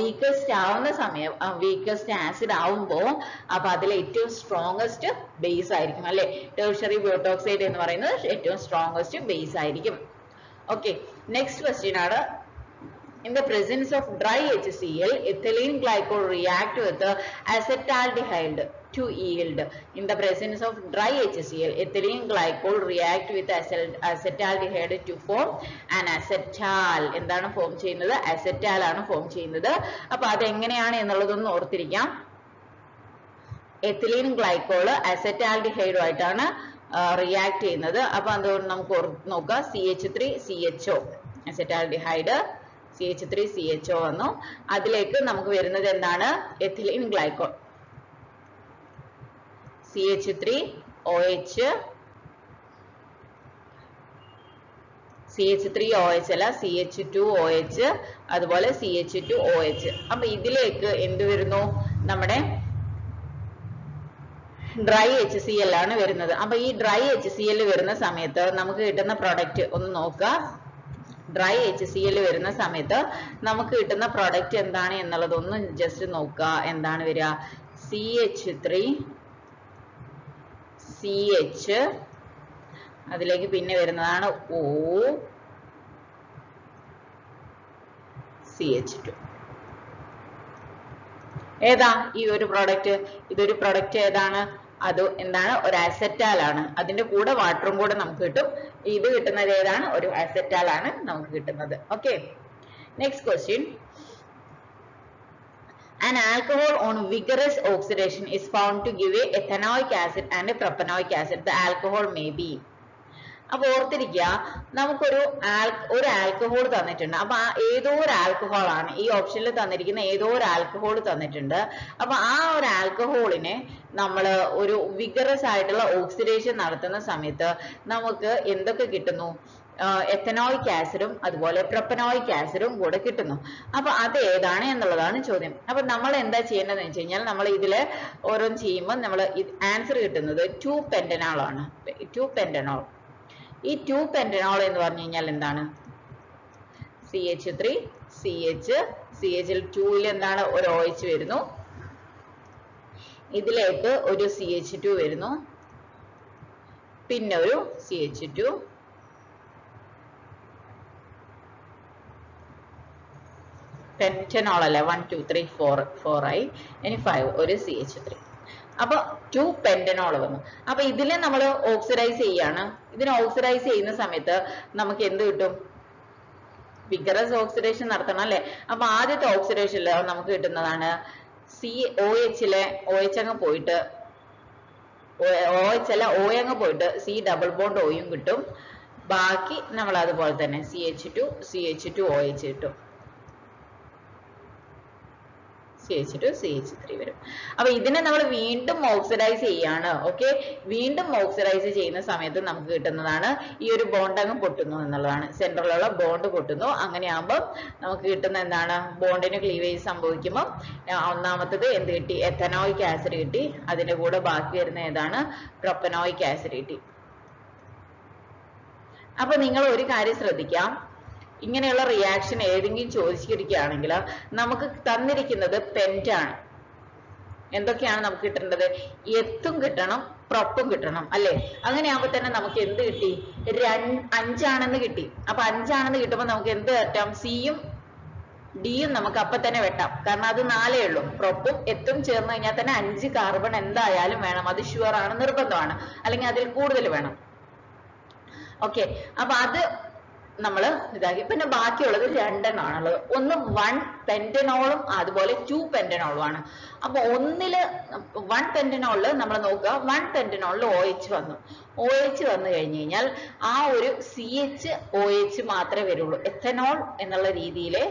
വീക്കസ്റ്റ് ആവുന്ന സമയം, വീക്കസ്റ്റ് ആസിഡ് ആവുമ്പോൾ അപ്പൊ അതിൽ ഏറ്റവും സ്ട്രോങ്ങസ്റ്റ് ബേസ് ആയിരിക്കും അല്ലെ? ടെർഷ്യറി ബ്യൂട്ടോക്സൈഡ് എന്ന് പറയുന്നത് ഏറ്റവും സ്ട്രോങ്ങസ്റ്റ് ബേസ് ആയിരിക്കും. ഓക്കെ, നെക്സ്റ്റ് ക്വസ്റ്റ്യൻ ആണ്, In the presence of dry HCl, ethylene glycol react with acetaldehyde to yield. In the presence of dry HCl, ethylene glycol react with acetaldehyde to form an acetal. എന്താണ് form ചെയ്യുന്നത്? acetal ആണ് form ചെയ്യുന്നത്. അപ്പോൾ അത് എങ്ങനെയാണ് എന്നുള്ളതൊന്ന് ഓർത്തിരിക്കാം. Ethylene glycol acetaldehyde ആയിട്ടാണ് react ചെയ്യുന്നത്. അപ്പൊ അതുകൊണ്ട് നമുക്ക് നോക്കാം CH3CHO അസെറ്റാൽഡിഹൈഡ് CH3CHO വന്നു. അതിലേക്ക് നമുക്ക് വരുന്നത് എന്താണ്? എത്തിലീൻ ഗ്ലൈക്കോൾ CH3OH CH3OH അല്ല CH2OH അതുപോലെ CH2OH. അപ്പൊ ഇതിലേക്ക് എന്ത് വരുന്നു? നമ്മുടെ ഡ്രൈ HCl ആണ് വരുന്നത്. അപ്പൊ ഈ ഡ്രൈ HCl വരുന്ന സമയത്ത് നമുക്ക് കിട്ടുന്ന പ്രൊഡക്റ്റ് ഒന്ന് നോക്കാം. ഡ്രൈ HCl വരുന്ന സമയത്ത് നമുക്ക് കിട്ടുന്ന പ്രൊഡക്റ്റ് എന്താണ് എന്നുള്ളത് ഒന്ന് ജസ്റ്റ് നോക്കുക. എന്താണ് വരിക? CH3CH അതിലേക്ക് പിന്നെ വരുന്നതാണ് OCH2. ഏതാ ഈ ഒരു പ്രോഡക്റ്റ്? ഇതൊരു പ്രൊഡക്റ്റ് ഏതാണ്? അത് എന്താണ്? ഒരു അസെറ്റാൽ ആണ്. അതിന്റെ കൂടെ വാട്ടറും കൂടെ നമുക്ക് കിട്ടും. ഇത് കിട്ടുന്നത് ഏതാണ്? ഒരു അസെറ്റാൽ ആണ് നമുക്ക് കിട്ടുന്നത്. Okay, next question. An alcohol on vigorous oxidation is found to give a ethanoic acid and a propanoic acid. The alcohol may be. അപ്പൊ ഓർത്തിരിക്കുക, നമുക്കൊരു ആൽക്കഹോൾ തന്നിട്ടുണ്ട്. അപ്പൊ ഏതോ ഒരു ആൽക്കഹോൾ ആണ് ഈ ഓപ്ഷനിൽ തന്നിരിക്കുന്ന, ഏതോ ഒരു ആൽക്കഹോൾ തന്നിട്ടുണ്ട്. അപ്പൊ ആ ഒരു ആൽക്കഹോളിനെ നമ്മൾ ഒരു വിഗറസ് ആയിട്ടുള്ള ഓക്സിഡേഷൻ നടത്തുന്ന സമയത്ത് നമുക്ക് എന്തൊക്കെ കിട്ടുന്നു? എത്തനോയിക് ആസിഡും അതുപോലെ പ്രൊപ്പനോയിക് ആസിഡും കൂടെ കിട്ടുന്നു. അപ്പൊ അത് ഏതാണ് എന്നുള്ളതാണ് ചോദ്യം. അപ്പൊ നമ്മൾ എന്താ ചെയ്യേണ്ടതെന്ന് വെച്ച് കഴിഞ്ഞാൽ, നമ്മൾ ഇതില് ഓരോന്ന് ചെയ്യുമ്പോൾ നമ്മൾ ആൻസർ കിട്ടുന്നത് 2-pentanol ആണ്. 2-pentanol. ഈ 2-pentanol എന്ന് പറഞ്ഞു കഴിഞ്ഞാൽ എന്താണ്? CH3CH CH2 എന്താണ്? ഒരു OH വരുന്നു. ഇതിലേക്ക് ഒരു CH2 വരുന്നു, പിന്നെ ഒരു CH2, പെന്റനോൾ അല്ല, 1 2 3 4 ആയി, ഇനി 5 ഒരു CH3. അപ്പൊ 2-pentanol വന്നു. അപ്പൊ ഇതിനെ നമ്മൾ ഓക്സിഡൈസ് ചെയ്യാണ്. ഇതിനെ ഓക്സിഡൈസ് ചെയ്യുന്ന സമയത്ത് നമുക്ക് എന്ത് കിട്ടും? വിഗറസ് ഓക്സിഡേഷൻ നടത്തണം അല്ലെ? അപ്പൊ ആദ്യത്തെ ഓക്സിഡേഷനിൽ നമുക്ക് കിട്ടുന്നതാണ് COH-ലെ OH അങ്ങ് പോയിട്ട്, OH അല്ല O അങ്ങ് പോയിട്ട് C ഡബിൾ ബോണ്ട് Oയും കിട്ടും. ബാക്കി നമ്മൾ അതുപോലെ തന്നെ CH2OH കിട്ടും. CH2CH3 വരും. അപ്പൊ ഇതിനെ നമ്മൾ വീണ്ടും ഓക്സിഡൈസ് ചെയ്യാണ്. ഓക്കെ, വീണ്ടും ഓക്സിഡൈസ് ചെയ്യുന്ന സമയത്ത് നമുക്ക് കിട്ടുന്നതാണ് ഈ ഒരു ബോണ്ട് അങ്ങ് പൊട്ടുന്നു എന്നുള്ളതാണ്. സെൻട്രലുള്ള ബോണ്ട് പൊട്ടുന്നു. അങ്ങനെയാകുമ്പോൾ നമുക്ക് കിട്ടുന്ന എന്താണ്? ബോണ്ടിന് ക്ലീവേജ് സംഭവിക്കുമ്പോൾ ഒന്നാമത്തത് എന്ത് കിട്ടി? എത്തനോയിക് ആസിഡ് കിട്ടി. അതിന്റെ കൂടെ ബാക്കി വരുന്ന ഏതാണ്? പ്രൊപ്പനോയിക് ആസിഡ് കിട്ടി. അപ്പൊ നിങ്ങൾ ഒരു കാര്യം ശ്രദ്ധിക്കാം, ഇങ്ങനെയുള്ള റിയാക്ഷൻ ഏതെങ്കിലും ചോദിച്ചിരിക്കുകയാണെങ്കിൽ നമുക്ക് തന്നിരിക്കുന്നത് പെന്റാണ്. എന്തൊക്കെയാണ് നമുക്ക് കിട്ടേണ്ടത്? എത്തും കിട്ടണം, പ്രൊപ്പും കിട്ടണം അല്ലെ? അങ്ങനെയാകുമ്പോ തന്നെ നമുക്ക് എന്ത് കിട്ടി? 5 ആണെന്ന് കിട്ടി. അപ്പൊ 5 ആണെന്ന് കിട്ടുമ്പോൾ നമുക്ക് എന്ത് വെട്ടാം? സിയും ഡിയും നമുക്ക് അപ്പൊ തന്നെ വെട്ടാം. കാരണം അത് 4 ഉള്ളൂ. പ്രൊപ്പും എത്തും ചേർന്ന് കഴിഞ്ഞാൽ തന്നെ 5 കാർബൺ എന്തായാലും വേണം. അത് ഷുവർ ആണ്, നിർബന്ധമാണ്. അല്ലെങ്കിൽ അതിൽ കൂടുതൽ വേണം. ഓക്കെ, അപ്പൊ അത് നമ്മൾ ഇതാക്കി. പിന്നെ ബാക്കിയുള്ളത് 2 എണ്ണമാണുള്ളത്. ഒന്ന് 1-pentanol അതുപോലെ 2-pentanol ആണ്. അപ്പൊ ഒന്നില് 1-pentanol നമ്മൾ നോക്കുക, 1-pentanol OH വന്നു. OH വന്നു കഴിഞ്ഞു കഴിഞ്ഞാൽ ആ ഒരു CHOH മാത്രമേ വരുള്ളൂ. എത്തനോൾ എന്നുള്ള രീതിയിലെ,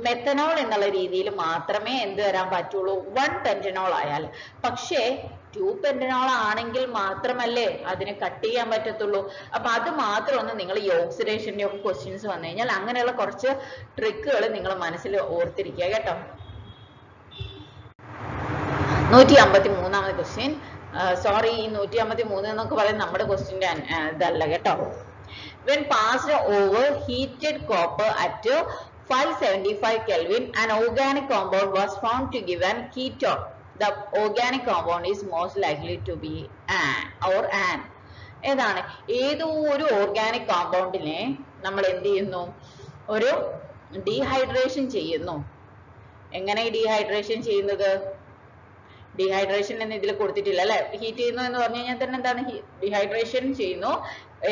മെത്തനോൾ എന്നുള്ള രീതിയിൽ മാത്രമേ എന്ത് വരാൻ പറ്റുള്ളൂ? 1-pentanol ആയാൽ. പക്ഷേ 2-pentanol ആണെങ്കിൽ മാത്രമല്ലേ അതിനെ കട്ട് ചെയ്യാൻ പറ്റത്തുള്ളൂ. അപ്പൊ അത് മാത്രം ഒന്ന് നിങ്ങൾ ഈ ഓക്സിഡേഷന്റെ ഒക്കെ ക്വസ്റ്റ്യൻസ് വന്നു കഴിഞ്ഞാൽ അങ്ങനെയുള്ള കുറച്ച് ട്രിക്കുകൾ നിങ്ങൾ മനസ്സിൽ ഓർത്തിരിക്കുക കേട്ടോ. 153ാമത്തെ ക്വസ്റ്റ്യൻ. സോറി, ഈ 153 എന്നൊക്കെ പറയുന്നത് നമ്മുടെ ക്വസ്റ്റ്യന്റെ ഇതല്ല കേട്ടോ. When passed over heated copper at 575 Kelvin, an organic compound was found to give an ketone. The organic compound is most likely to be an. ഏതാണ്? ഏതോ ഒരു ഓർഗാനിക് കോമ്പൗണ്ടിനെ നമ്മൾ എന്ത് ചെയ്യുന്നു? ഒരു ഡീഹൈഡ്രേഷൻ ചെയ്യുന്നു. എങ്ങനെ ഡീഹൈഡ്രേഷൻ ചെയ്യുന്നത്? ഡീഹൈഡ്രേഷൻ എന്ന് ഇതിൽ കൊടുത്തിട്ടില്ല അല്ലെ. ഹീറ്റ് ചെയ്യുന്നു എന്ന് പറഞ്ഞു കഴിഞ്ഞാൽ തന്നെ എന്താണ്? ഡീഹൈഡ്രേഷൻ ചെയ്യുന്നു.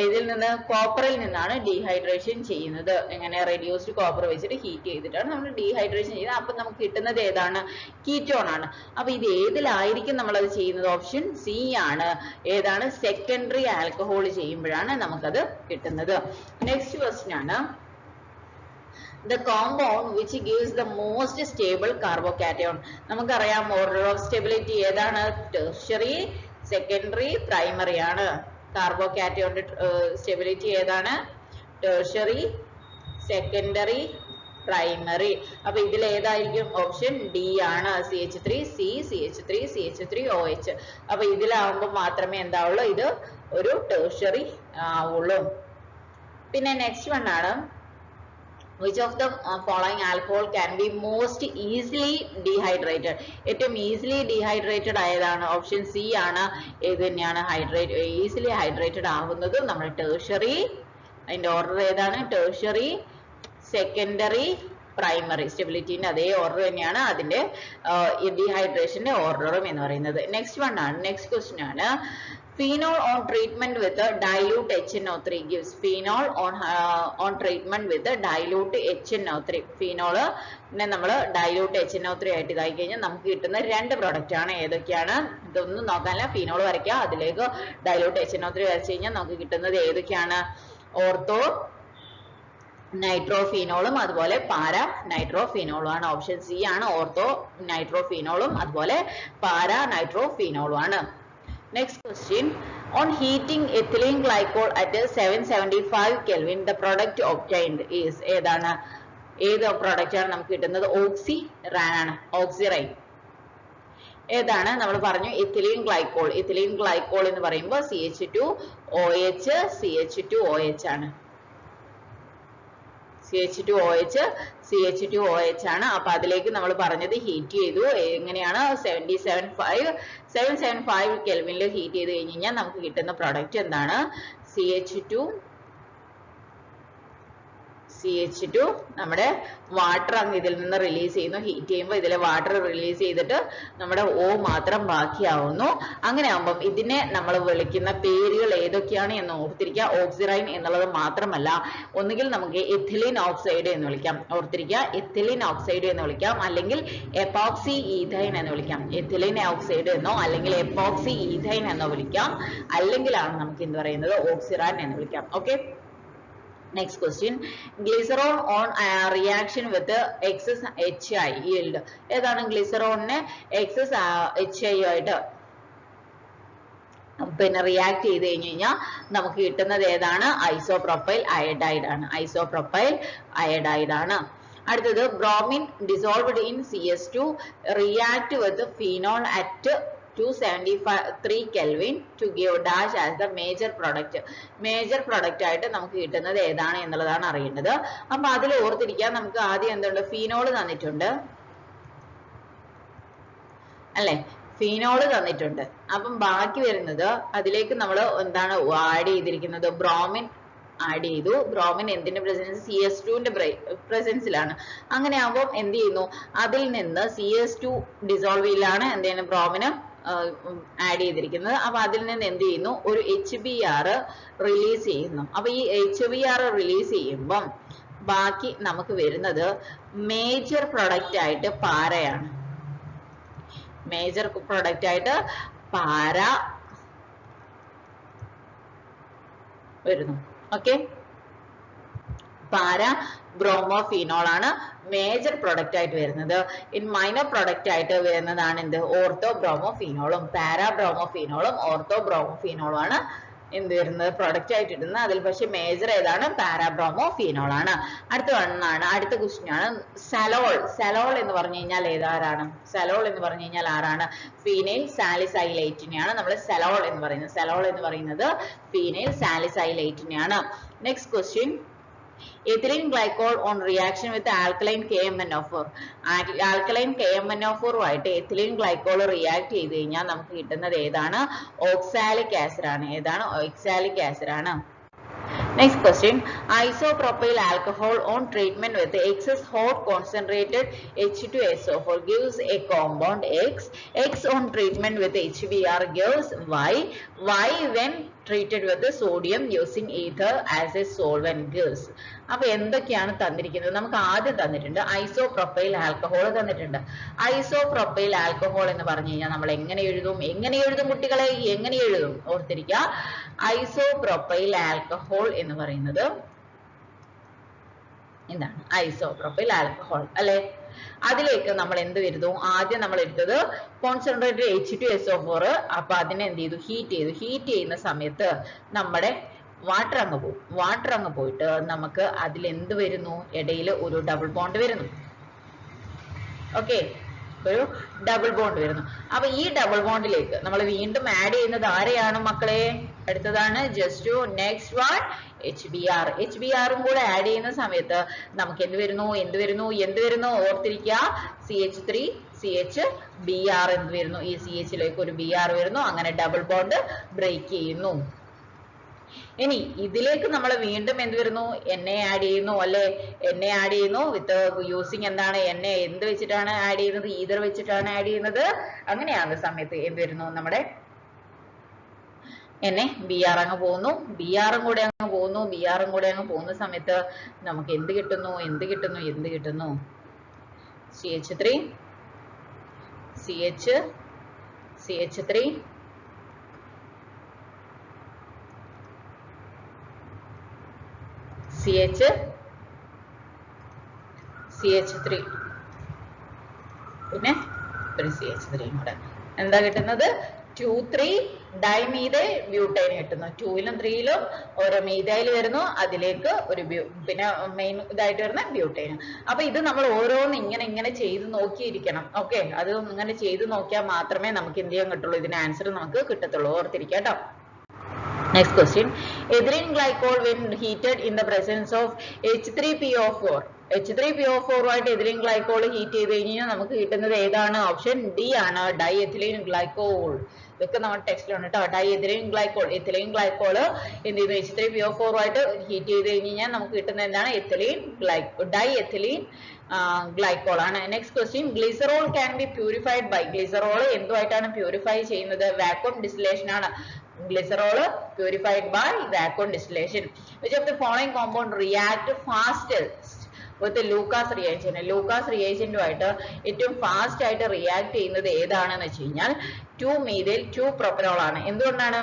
ഇതിൽ നിന്ന് കോപ്പറിൽ നിന്നാണ് ഡീഹൈഡ്രേഷൻ ചെയ്യുന്നത്. എങ്ങനെ? റെഡ്യൂസ്ഡ് കോപ്പർ വെച്ചിട്ട് ഹീറ്റ് ചെയ്തിട്ടാണ് നമ്മൾ ഡീഹൈഡ്രേഷൻ ചെയ്യുന്നത്. അപ്പൊ നമുക്ക് കിട്ടുന്നത് ഏതാണ്? കീറ്റോൺ ആണ്. അപ്പൊ ഇത് ഏതിലായിരിക്കും നമ്മൾ അത് ചെയ്യുന്നത്? ഓപ്ഷൻ സി ആണ്. ഏതാണ്? സെക്കൻഡറി ആൽക്കഹോൾ ചെയ്യുമ്പോഴാണ് നമുക്കത് കിട്ടുന്നത്. നെക്സ്റ്റ് ക്വസ്റ്റ്യൻ ആണ്, the compound which gives the most stable carbocation. നമുക്കറിയാം order of stability ഏതാണ്? tertiary, secondary, primary ആണ്. carbocation stability ഏതാണ്? tertiary, secondary, primary. അപ്പൊ ഇതിൽ ഏതായിരിക്കും? ഓപ്ഷൻ ഡി ആണ്. CH3C, CH3, CH3OH. അപ്പൊ ഇതിലാവുമ്പോൾ മാത്രമേ എന്താവുള്ളൂ? ഇത് ഒരു tertiary ആവുള്ളൂ. പിന്നെ നെക്സ്റ്റ് വൺ ആണ്, which of the following alcohol can be most easily dehydrated? ഏറ്റവും easily dehydrated ആയതാണ്? ഓപ്ഷൻ സി ആണ്. ഏത് തന്നെയാണ്? ഈസിലി ഹൈഡ്രേറ്റഡ് ആവുന്നത് നമ്മുടെ tertiary. അതിന്റെ ഓർഡർ ഏതാണ്? tertiary, secondary, primary. സ്റ്റെബിലിറ്റിന്റെ അതേ ഓർഡർ തന്നെയാണ് അതിന്റെ ഡീഹൈഡ്രേഷന്റെ ഓർഡറും എന്ന് പറയുന്നത്. നെക്സ്റ്റ് വൺ ആണ്, നെക്സ്റ്റ് ക്വസ്റ്റ്യൻ ആണ്, phenol on treatment with a dilute HNO3 gives. phenol on treatment with a dilute HNO3. phenol നെ നമ്മൾ dilute HNO3 ആയിട്ട് ഇതായി കഴിഞ്ഞാൽ നമുക്ക് കിട്ടുന്ന രണ്ട് പ്രൊഡക്റ്റ് ആണ്. ഏതൊക്കെയാണ്? ഇതൊന്നും നോക്കാനില്ല, ഫീനോൾ വരയ്ക്കുക, അതിലേക്ക് dilute HNO3 വരച്ചു കഴിഞ്ഞാൽ നമുക്ക് കിട്ടുന്നത് ഏതൊക്കെയാണ്? ഓർത്തോ നൈട്രോഫീനോളും അതുപോലെ പാരാ നൈട്രോഫീനോളും ആണ്. ഓപ്ഷൻ സി ആണ്. ഓർത്തോ നൈട്രോഫീനോളും അതുപോലെ പാരാ നൈട്രോഫീനോളും ആണ്. Next question, on heating ethylene glycol at 775 Kelvin the product obtained is. ഏതാണ്? ഏത് product ആണ് നമുക്ക് കിട്ടുന്നത്? ഓക്സിറൈൻ ആണ്. ഓക്സിറൈൻ ഏതാണ്? നമ്മൾ പറഞ്ഞു എത്തിലീൻ ഗ്ലൈക്കോൾ. എത്തിലീൻ ഗ്ലൈക്കോൾ എന്ന് പറയുമ്പോൾ CH2OH, CH2OH ആണ്. CH2OH ആണ്. അപ്പൊ അതിലേക്ക് നമ്മൾ പറഞ്ഞത് ഹീറ്റ് ചെയ്തു. എങ്ങനെയാണ്? 775 കെൽവിനിൽ ഹീറ്റ് ചെയ്ത് കഴിഞ്ഞ് കഴിഞ്ഞാൽ നമുക്ക് കിട്ടുന്ന പ്രൊഡക്റ്റ് എന്താണ്? CH2 നമ്മുടെ വാട്ടർ അങ്ങ് ഇതിൽ നിന്ന് റിലീസ് ചെയ്യുന്നു. ഹീറ്റ് ചെയ്യുമ്പോൾ ഇതിലെ വാട്ടർ റിലീസ് ചെയ്തിട്ട് നമ്മുടെ O മാത്രം ബാക്കിയാവുന്നു. അങ്ങനെ ആകുമ്പം ഇതിനെ നമ്മൾ വിളിക്കുന്ന പേരുകൾ ഏതൊക്കെയാണ് എന്ന് ഓർത്തിരിക്കുക. ഓക്സിറൈൻ എന്നുള്ളത് മാത്രമല്ല, ഒന്നുകിൽ നമുക്ക് എഥിലീൻ ഓക്സൈഡ് എന്ന് വിളിക്കാം. ഓർത്തിരിക്കുക, എഥിലീൻ ഓക്സൈഡ് എന്ന് വിളിക്കാം, അല്ലെങ്കിൽ എപ്പോക്സി ഈഥൈൻ എന്ന് വിളിക്കാം. എഥിലീൻ ഓക്സൈഡ് എന്നോ അല്ലെങ്കിൽ എപ്പോക്സി ഈഥൈൻ എന്നോ വിളിക്കാം. അല്ലെങ്കിലാണ് നമുക്ക് എന്ത് പറയുന്നത്? ഓക്സിറൈൻ എന്ന് വിളിക്കാം. Okay. Next question, glycerol on reaction with excess HI yield. ഏതാണ്? ഗ്ലിസറോളിനെ excess HI ആയിട്ട് പിന്നെ റിയാക്ട് ചെയ്ത് കഴിഞ്ഞ് കഴിഞ്ഞാൽ നമുക്ക് കിട്ടുന്നത് ഏതാണ്? ഐസോപ്രോപ്പൈൽ അയഡൈഡ് ആണ്. ഐസോപ്രോപ്പൈൽ അയഡൈഡ് ആണ്. അടുത്തത്, bromine dissolved in CS2 react with phenol at 273 Kelvin to give dash as the major product. Major product ആയിട്ട് നമുക്ക് കിട്ടുന്നത് ഏതാണ് എന്നുള്ളതാണ് അറിയേണ്ടത്. അപ്പൊ അതിൽ ഓർത്തിരിക്കാൻ നമുക്ക് ആദ്യം എന്തുണ്ട്? ഫീനോള് തന്നിട്ടുണ്ട് അല്ലെ? ഫീനോള് തന്നിട്ടുണ്ട്. അപ്പം ബാക്കി വരുന്നത് അതിലേക്ക് നമ്മൾ എന്താണ് ആഡ് ചെയ്തിരിക്കുന്നത്? ബ്രോമിൻ ആഡ് ചെയ്തു. ബ്രോമിൻ എന്തിന്റെ പ്രസൻസ്? CS2ന്റെ പ്രസൻസിലാണ്. അങ്ങനെ ആകുമ്പോൾ എന്ത് ചെയ്യുന്നു? അതിൽ നിന്ന് CS2 ഡിസോൾവിലാണ് എന്ത് ചെയ്യുന്നത്? ബ്രോമിന് ആഡ് ചെയ്തിരിക്കുന്നത്. അപ്പൊ അതിൽ നിന്ന് എന്ത് ചെയ്യുന്നു? ഒരു HBr റിലീസ് ചെയ്യുന്നു. അപ്പൊ ഈ HBr റിലീസ് ചെയ്യുമ്പം ബാക്കി നമുക്ക് വരുന്നത് മേജർ പ്രൊഡക്റ്റ് ആയിട്ട് പാരയാണ്. മേജർ പ്രൊഡക്റ്റ് ആയിട്ട് പാര വരുന്നു. ഓക്കെ, പാര ബ്രോമോഫീനോൾ ആണ് മേജർ പ്രൊഡക്റ്റ് ആയിട്ട് വരുന്നത്. ഇൻ മൈനർ പ്രൊഡക്റ്റ് ആയിട്ട് വരുന്നതാണ് എന്ത്? ഓർത്തോ ബ്രോമോഫീനോളും. പാരാ ബ്രോമോഫീനോളും ഓർത്തോ ബ്രോമോഫീനോളും ആണ് എന്ത് വരുന്നത്? പ്രൊഡക്റ്റ് ആയിട്ട് ഇടുന്നത്. അതിൽ പക്ഷെ മേജർ ഏതാണ്? പാരാ ബ്രോമോഫീനോൾ ആണ്. അടുത്ത ക്വസ്റ്റ്യൻ ആണ് സലോൾ. സലോൾ എന്ന് പറഞ്ഞു കഴിഞ്ഞാൽ ഏതാരാണ്? സലോൾ എന്ന് പറഞ്ഞു കഴിഞ്ഞാൽ ആരാണ്? ഫീനൈൽ സാലിസൈലേറ്റിനെയാണ് നമ്മൾ സലോൾ എന്ന് പറയുന്നത്. സലോൾ എന്ന് പറയുന്നത് ഫീനൈൽ സാലിസൈലേറ്റിനെയാണ്. Next question, ethylene glycol on reaction with alkaline KMnO4. Alkaline KMnO4 ആയിട്ട് ethylene glycol റിയാക്ട് ചെയ്ത് കഴിഞ്ഞാൽ നമുക്ക് കിട്ടുന്നത് ഏതാണ്? ഓക്സാലിക് ആസിഡ് ആണ്. ഏതാണ്? ഓക്സാലിക് ആസിഡ് ആണ്. Next question. Isopropyl alcohol on treatment with excess hot concentrated H2SO4 gives a compound X. X on treatment with HBr gives Y. Y when treated with the sodium using ether as a solvent gives. അപ്പോൾ എന്തൊക്കെയാണ് തന്നിരിക്കുന്നത്? നമുക്ക് ആദ്യം തന്നിട്ടുണ്ട് isopropyl alcohol തന്നിട്ടുണ്ട്. Isopropyl alcohol എന്ന് പറഞ്ഞു കഴിഞ്ഞാൽ നമ്മൾ എങ്ങനെ എഴുതും കുട്ടികളെ? എങ്ങനെ എഴുതും? ഓർത്തിരിക്കുക. ഐസോപ്രോപ്പൈൽ ആൽക്കഹോൾ എന്ന് പറയുന്നത് എന്താണ്? ഐസോപ്രോപ്പൈൽ ആൽക്കഹോൾ അല്ലെ? അതിലേക്ക് നമ്മൾ എന്ത് വരുന്നു? ആദ്യം നമ്മൾ എടുത്തത് കോൺസെൻട്രേറ്റഡ് H2SO4. അപ്പൊ അതിനെ എന്ത് ചെയ്തു? ഹീറ്റ് ചെയ്യുന്ന സമയത്ത് നമ്മുടെ വാട്ടർ അങ്ങ് പോകും. വാട്ടർ അങ്ങ് പോയിട്ട് നമുക്ക് അതിൽ എന്ത് വരുന്നു? ഇടയിൽ ഒരു ഡബിൾ ബോണ്ട് വരുന്നു. ഓക്കെ, ഒരു ഡബിൾ ബോണ്ട് വരുന്നു. അപ്പൊ ഈ ഡബിൾ ബോണ്ടിലേക്ക് നമ്മൾ വീണ്ടും ആഡ് ചെയ്യുന്നത് ആരെയാണ് മക്കളെ? അടുത്തതാണ് ജസ്റ്റ് നെക്സ്റ്റ് വൺ HBr കൂടെ ആഡ് ചെയ്യുന്ന സമയത്ത് നമുക്ക് എന്ത് വരുന്നു? ഓർത്തിരിക്കുക. CH3CHBr എന്ത് വരുന്നു? ഈ CHലേക്ക് ഒരു Br വരുന്നു. അങ്ങനെ ഡബിൾ ബോണ്ട് ബ്രേക്ക് ചെയ്യുന്നു. ഇനി ഇതിലേക്ക് നമ്മൾ വീണ്ടും എന്ത് വരുന്നു? എണ്ണ ആഡ് ചെയ്യുന്നു അല്ലെ? എണ്ണ ആഡ് ചെയ്യുന്നു വിത്ത് യൂസിങ് എന്താണ്? എണ്ണ എന്ത് വെച്ചിട്ടാണ് ആഡ് ചെയ്യുന്നത്? ഈതർ വെച്ചിട്ടാണ് ആഡ് ചെയ്യുന്നത്. അങ്ങനെയാണ് സമയത്ത് എന്ത് വരുന്നു? നമ്മുടെ എന്നെ Br അങ്ങ് പോകുന്നു. Br കൂടെ അങ്ങ് പോകുന്ന സമയത്ത് നമുക്ക് എന്ത് കിട്ടുന്നു? CH3 CH3 പിന്നെ ഒരു CH3 കൂടെ എന്താ കിട്ടുന്നത്? 2,3 ഡൈമീഥൈൽ ബ്യൂട്ടൈൻ കിട്ടുന്നു. 2ലും 3ലും ഓരോ മീഥൈൽ വരുന്നു. അതിലേക്ക് ഒരു പിന്നെ മെയിൻ ഇതായിട്ട് വരുന്ന ബ്യൂട്ടൈൻ. അപ്പൊ ഇത് നമ്മൾ ഓരോന്ന് ഇങ്ങനെ ചെയ്ത് നോക്കിയിരിക്കണം. ഓക്കെ, അത് ഇങ്ങനെ ചെയ്ത് നോക്കിയാൽ മാത്രമേ നമുക്ക് എന്ത് ചെയ്യാൻ കിട്ടുള്ളൂ? ഇതിന് ആൻസർ നമുക്ക് കിട്ടത്തുള്ളൂ. ഓർത്തിരിക്കുക കേട്ടോ. Next question. Ethylene glycol when heated in the presence of H3PO4. H3PO4 ആയിട്ട് ethylene glycol ഹീറ്റ് ചെയ്ത് കഴിഞ്ഞാൽ നമുക്ക് കിട്ടുന്നത് ഏതാണ്? ഓപ്ഷൻ ഡി ആണ്, ഡൈഎഥിലീൻ ഗ്ലൈക്കോൾ. ഇതൊക്കെ നമ്മുടെ ടെക്സ്റ്റിലാണ് കേട്ടോ. ഡൈഎഥിലീൻ ഗ്ലൈക്കോൾ. എഥിലീൻ ഗ്ലൈക്കോൾ എന്ത് ചെയ്യുന്നു? H3PO4 ആയിട്ട് ഹീറ്റ് ചെയ്ത് കഴിഞ്ഞാൽ നമുക്ക് കിട്ടുന്നത് എന്താണ്? ഡൈഎഥിലീൻ ഗ്ലൈക്കോൾ ആണ്. Next question. Glycerol can be purified by. Glycerol എന്തുമായിട്ടാണ് പ്യൂരിഫൈ ചെയ്യുന്നത്? വാക്വം ഡിസ്റ്റിലേഷൻ ആണ്. Glycerol purified by vacuum distillation. Which of the following compound react fastest with the Lucas reagent? Lucas reagent ആയിട്ട് ഏറ്റവും fast ആയിട്ട് react ചെയ്യുന്നത് ഏതാണെന്ന് വെച്ച് കഴിഞ്ഞാൽ 2-methyl 2-propanol ആണ്. എന്തുകൊണ്ടാണ്?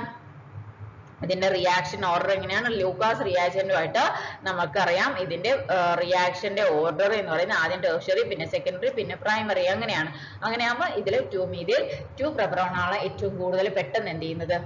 ഇതിന്റെ റിയാക്ഷൻ ഓർഡർ എങ്ങനെയാണ്? ലൂക്കാസ് റിയാജന്റുമായിട്ട് നമുക്കറിയാം ഇതിന്റെ റിയാക്ഷന്റെ ഓർഡർ എന്ന് പറയുന്നത് ആദ്യം ടെർഷ്യറി, പിന്നെ സെക്കൻഡറി, പിന്നെ പ്രൈമറി. അങ്ങനെയാകുമ്പോൾ ഇതിൽ 2-methyl 2-propanol ആണ് ഏറ്റവും കൂടുതൽ പെട്ടെന്ന് എന്ത് ചെയ്യുന്നത്?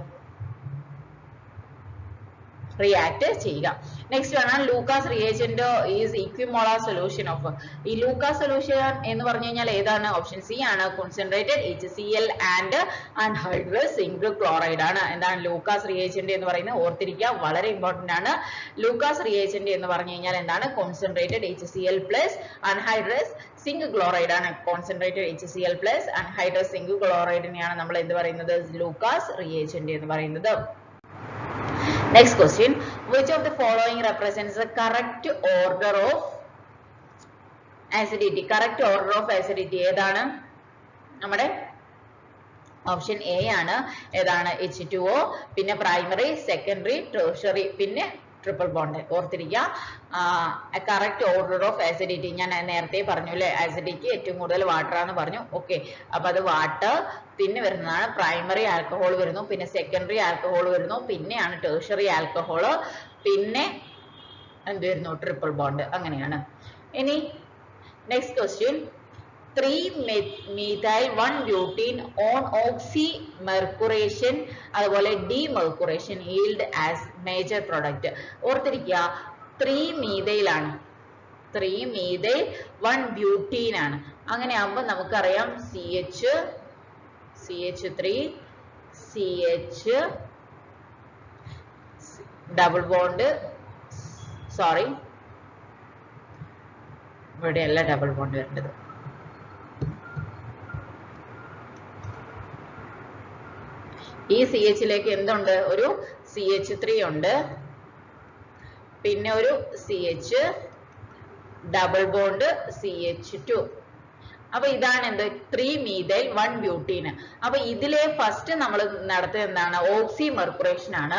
റിയാക്ട് ചെയ്യുക. നെക്സ്റ്റ് ആണ് Lucas reagent is equimolar solution of. ഈ ലൂക്കാസ് സൊല്യൂഷൻ എന്ന് പറഞ്ഞു കഴിഞ്ഞാൽ ഏതാണ്? ഓപ്ഷൻ സി ആണ്, concentrated HCl and anhydrous zinc chloride ആണ്. എന്താണ് ലൂക്കാസ് റിയേജന്റ് എന്ന് പറയുന്നത്? ഓർത്തിരിക്കുക, വളരെ ഇമ്പോർട്ടന്റ് ആണ്. ലൂക്കാസ് റിയേജന്റ് എന്ന് പറഞ്ഞു കഴിഞ്ഞാൽ എന്താണ്? Concentrated HCl plus anhydrous zinc chloride ആണ്. Concentrated HCl plus anhydrous zinc ക്ലോറൈഡിനെയാണ് നമ്മൾ എന്ത് പറയുന്നത്? ലൂക്കാസ് റിയേജന്റ് എന്ന് പറയുന്നത്. Next question. Which of the following represents the correct order of acidity? Correct order of acidity ഏതാണ്? നമ്മുടെ ഓപ്ഷൻ എ ആണ്. ഏതാണ്? H2O, പിന്നെ പ്രൈമറി, സെക്കൻഡറി, ടെർഷ്യറി, പിന്നെ ട്രിപ്പിൾ ബോണ്ട്. ഓർത്തിരിക്കുക. കറക്റ്റ് ഓർഡർ ഓഫ് ആസിഡിറ്റി ഞാൻ നേരത്തെ പറഞ്ഞു അല്ലെ? ആസിഡിറ്റി ഏറ്റവും കൂടുതൽ വാട്ടർ ആണെന്ന് പറഞ്ഞു. ഓക്കെ, അപ്പൊ അത് വാട്ടർ, പിന്നെ വരുന്നതാണ് പ്രൈമറി ആൽക്കഹോൾ വരുന്നു, പിന്നെ സെക്കൻഡറി ആൽക്കഹോൾ വരുന്നു, പിന്നെയാണ് ടെർഷ്യറി ആൽക്കഹോൾ, പിന്നെ എന്ത് വരുന്നു? Triple bond. അങ്ങനെയാണ്. ഇനി next question. 3-methyl-1-butene on oxymercuration അതുപോലെ demercuration yield as major product. ഓർത്തിരിക്കുക, 3-methyl ആണ്, 3-methyl-1-butene ആണ്. അങ്ങനെയാകുമ്പോൾ നമുക്കറിയാം CH3 CH double bond, sorry ഇവിടെയല്ല ഡബിൾ ബോണ്ട് വരേണ്ടത്. ഈ CH ലേക്ക് എന്തുണ്ട്? ഒരു CH3 ഉണ്ട്, പിന്നെ ഒരു CH, ഡബിൾ ബോണ്ട് CH2. അപ്പൊ ഇതാണ് എന്ത് 3-methyl 1-butene. അപ്പൊ ഇതിലെ ഫസ്റ്റ് നമ്മൾ നടത്തുന്നത് എന്താണ്? ഓക്സിമെർക്കുറേഷൻ ആണ്.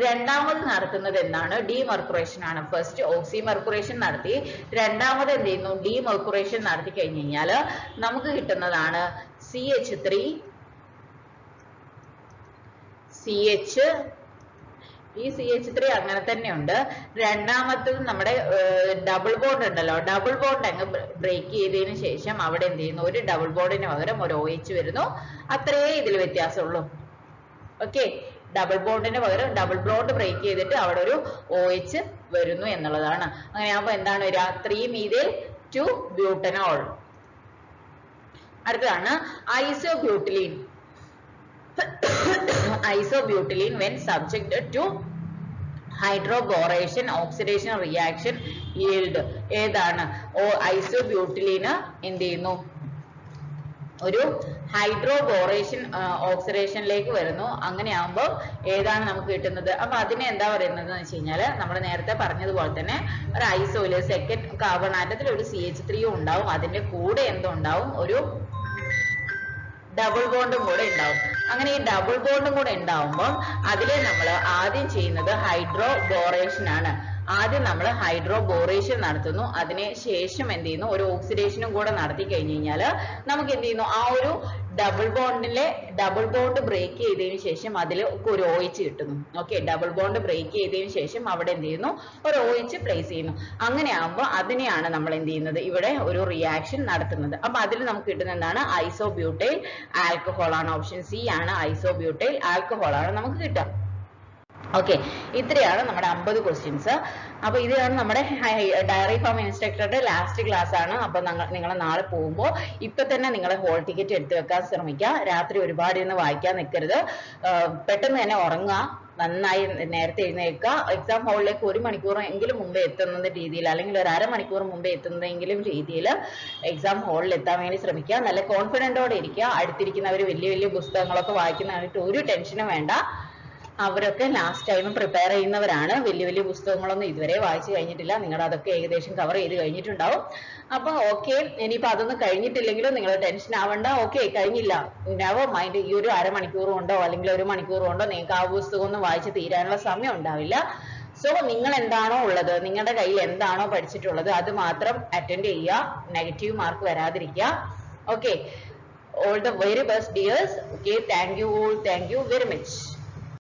രണ്ടാമത് നടത്തുന്നത് എന്താണ്? ഡീമെർക്കുറേഷൻ ആണ്. ഫസ്റ്റ് ഓക്സിമെർക്കുറേഷൻ നടത്തി രണ്ടാമത് എന്ത് ചെയ്യുന്നു? ഡീമെർക്കുറേഷൻ നടത്തി കഴിഞ്ഞു കഴിഞ്ഞാൽ നമുക്ക് കിട്ടുന്നതാണ് CH3 CH. ഈ CH3 അങ്ങനെ തന്നെ ഉണ്ട്. രണ്ടാമത്തത് നമ്മുടെ ഡബിൾ ബോണ്ട് ഉണ്ടല്ലോ, ഡബിൾ ബോണ്ട് അങ്ങ് ബ്രേക്ക് ചെയ്തതിന് ശേഷം അവിടെ എന്ത് ചെയ്യുന്നു? ഒരു ഡബിൾ ബോണ്ടിന് പകരം ഒരു OH വരുന്നു. അത്രേ ഇതിൽ വ്യത്യാസമുള്ളൂ. ഓക്കെ, ഡബിൾ ബോണ്ടിന് പകരം ഡബിൾ ബോണ്ട് ബ്രേക്ക് ചെയ്തിട്ട് അവിടെ ഒരു OH വരുന്നു എന്നുള്ളതാണ്. അങ്ങനെയാകുമ്പോൾ എന്താണ് വരിക? 3-methyl 2-butanol. അടുത്തതാണ് isobutylene. Isobutylene when subjected to hydroboration oxidation reaction yield. ഏതാണ്? ഐസോബ്യൂട്ടിലീന് എന്ത് ചെയ്യുന്നു? ഒരു ഹൈഡ്രോബോറേഷൻ ഓക്സിഡേഷനിലേക്ക് വരുന്നു. അങ്ങനെയാകുമ്പോൾ ഏതാണ് നമുക്ക് കിട്ടുന്നത്? അപ്പൊ അതിനെ എന്താ പറയുന്നത് എന്ന് വെച്ച് കഴിഞ്ഞാൽ നമ്മൾ നേരത്തെ പറഞ്ഞതുപോലെ തന്നെ ഒരു ഐസോയില് സെക്കൻഡ് കാർബൺ ആറ്റത്തിൽ ഒരു CH3 ഉണ്ടാവും. അതിന്റെ കൂടെ എന്തുണ്ടാവും? ഒരു ഡബിൾ ബോണ്ടും കൂടെ ഉണ്ടാവും. അങ്ങനെ ഈ ഡബിൾ ബോണ്ടും കൂടെ ഉണ്ടാവുമ്പോൾ അതിലെ നമ്മൾ ആദ്യം ചെയ്യുന്നത് ഹൈഡ്രോബോറേഷൻ ആണ്. ആദ്യം നമ്മൾ ഹൈഡ്രോബോറേഷൻ നടത്തുന്നു. അതിന് ശേഷം എന്ത് ചെയ്യുന്നു? ഒരു ഓക്സിഡേഷനും കൂടെ നടത്തി കഴിഞ്ഞു കഴിഞ്ഞാൽ നമുക്ക് എന്ത് ചെയ്യുന്നു? ആ ഒരു ഡബിൾ ബോണ്ട് ബ്രേക്ക് ചെയ്തതിന് ശേഷം അതിൽ ഒരു OH കിട്ടുന്നു. ഓക്കെ, ഡബിൾ ബോണ്ട് ബ്രേക്ക് ചെയ്തതിന് ശേഷം അവിടെ എന്ത് ചെയ്യുന്നു? ഒരു OH പ്ലേസ് ചെയ്യുന്നു. അങ്ങനെയാകുമ്പോൾ അതിനെയാണ് നമ്മൾ എന്ത് ചെയ്യുന്നത്? ഇവിടെ ഒരു റിയാക്ഷൻ നടത്തുന്നത്. അപ്പൊ അതിൽ നമുക്ക് കിട്ടുന്ന എന്താണ്? ഐസോബ്യൂട്ടൈൽ ആൽക്കഹോൾ ആണ്. ഓപ്ഷൻ സി ആണ്, ഐസോബ്യൂട്ടൈൽ ആൽക്കഹോൾ ആണ് നമുക്ക് കിട്ടുക. ഓക്കെ, ഇത്രയാണ് നമ്മുടെ 50 ക്വസ്റ്റ്യൻസ്. അപ്പൊ ഇതാണ് നമ്മുടെ ഡയറി ഫാം ഇൻസ്ട്രക്ടറുടെ ലാസ്റ്റ് ക്ലാസ് ആണ്. അപ്പൊ നിങ്ങൾ നാളെ പോകുമ്പോൾ ഇപ്പൊ തന്നെ നിങ്ങളെ ഹോൾ ടിക്കറ്റ് എടുത്തു വെക്കാൻ ശ്രമിക്കുക. രാത്രി ഒരുപാട് ഇരുന്ന് വായിക്കാൻ നിൽക്കരുത്. പെട്ടെന്ന് തന്നെ ഉറങ്ങുക, നന്നായി നേരത്തെ എഴുന്നേൽക്കുക. എക്സാം ഹാളിലേക്ക് 1 മണിക്കൂർ എങ്കിലും മുമ്പേ എത്തുന്ന രീതിയിൽ, അല്ലെങ്കിൽ ഒരു അരമണിക്കൂർ മുമ്പേ എത്തുന്നതെങ്കിലും രീതിയിൽ എക്സാം ഹാളിൽ എത്താൻ വേണ്ടി ശ്രമിക്കുക. നല്ല കോൺഫിഡന്റോടെ ഇരിക്കുക. അടുത്തിരിക്കുന്നവർ വലിയ വലിയ പുസ്തകങ്ങളൊക്കെ വായിക്കുന്നതായിട്ട് ഒരു ടെൻഷനും വേണ്ട. അവരൊക്കെ ലാസ്റ്റ് ടൈം പ്രിപ്പയർ ചെയ്യുന്നവരാണ്. വലിയ വലിയ പുസ്തകങ്ങളൊന്നും ഇതുവരെ വായിച്ചു കഴിഞ്ഞിട്ടില്ല. നിങ്ങളുടെ അതൊക്കെ ഏകദേശം കവർ ചെയ്ത് കഴിഞ്ഞിട്ടുണ്ടാവും. അപ്പൊ ഓക്കെ, ഇനിയിപ്പോ അതൊന്നും കഴിഞ്ഞിട്ടില്ലെങ്കിലും നിങ്ങൾ ടെൻഷൻ ആവണ്ട. ഓക്കെ, കഴിഞ്ഞില്ല, നെവർ മൈൻഡ്. ഈ ഒരു അരമണിക്കൂർ കൊണ്ടോ അല്ലെങ്കിൽ 1 മണിക്കൂർ കൊണ്ടോ നിങ്ങൾക്ക് ആ പുസ്തകം ഒന്നും വായിച്ച് തീരാനുള്ള സമയം ഉണ്ടാവില്ല. സോ നിങ്ങൾ എന്താണോ ഉള്ളത്, നിങ്ങളുടെ കയ്യിൽ എന്താണോ പഠിച്ചിട്ടുള്ളത് അത് മാത്രം അറ്റൻഡ് ചെയ്യുക. നെഗറ്റീവ് മാർക്ക് വരാതിരിക്കുക. Okay, all the very best dears. Okay, thank you all, thank you very much.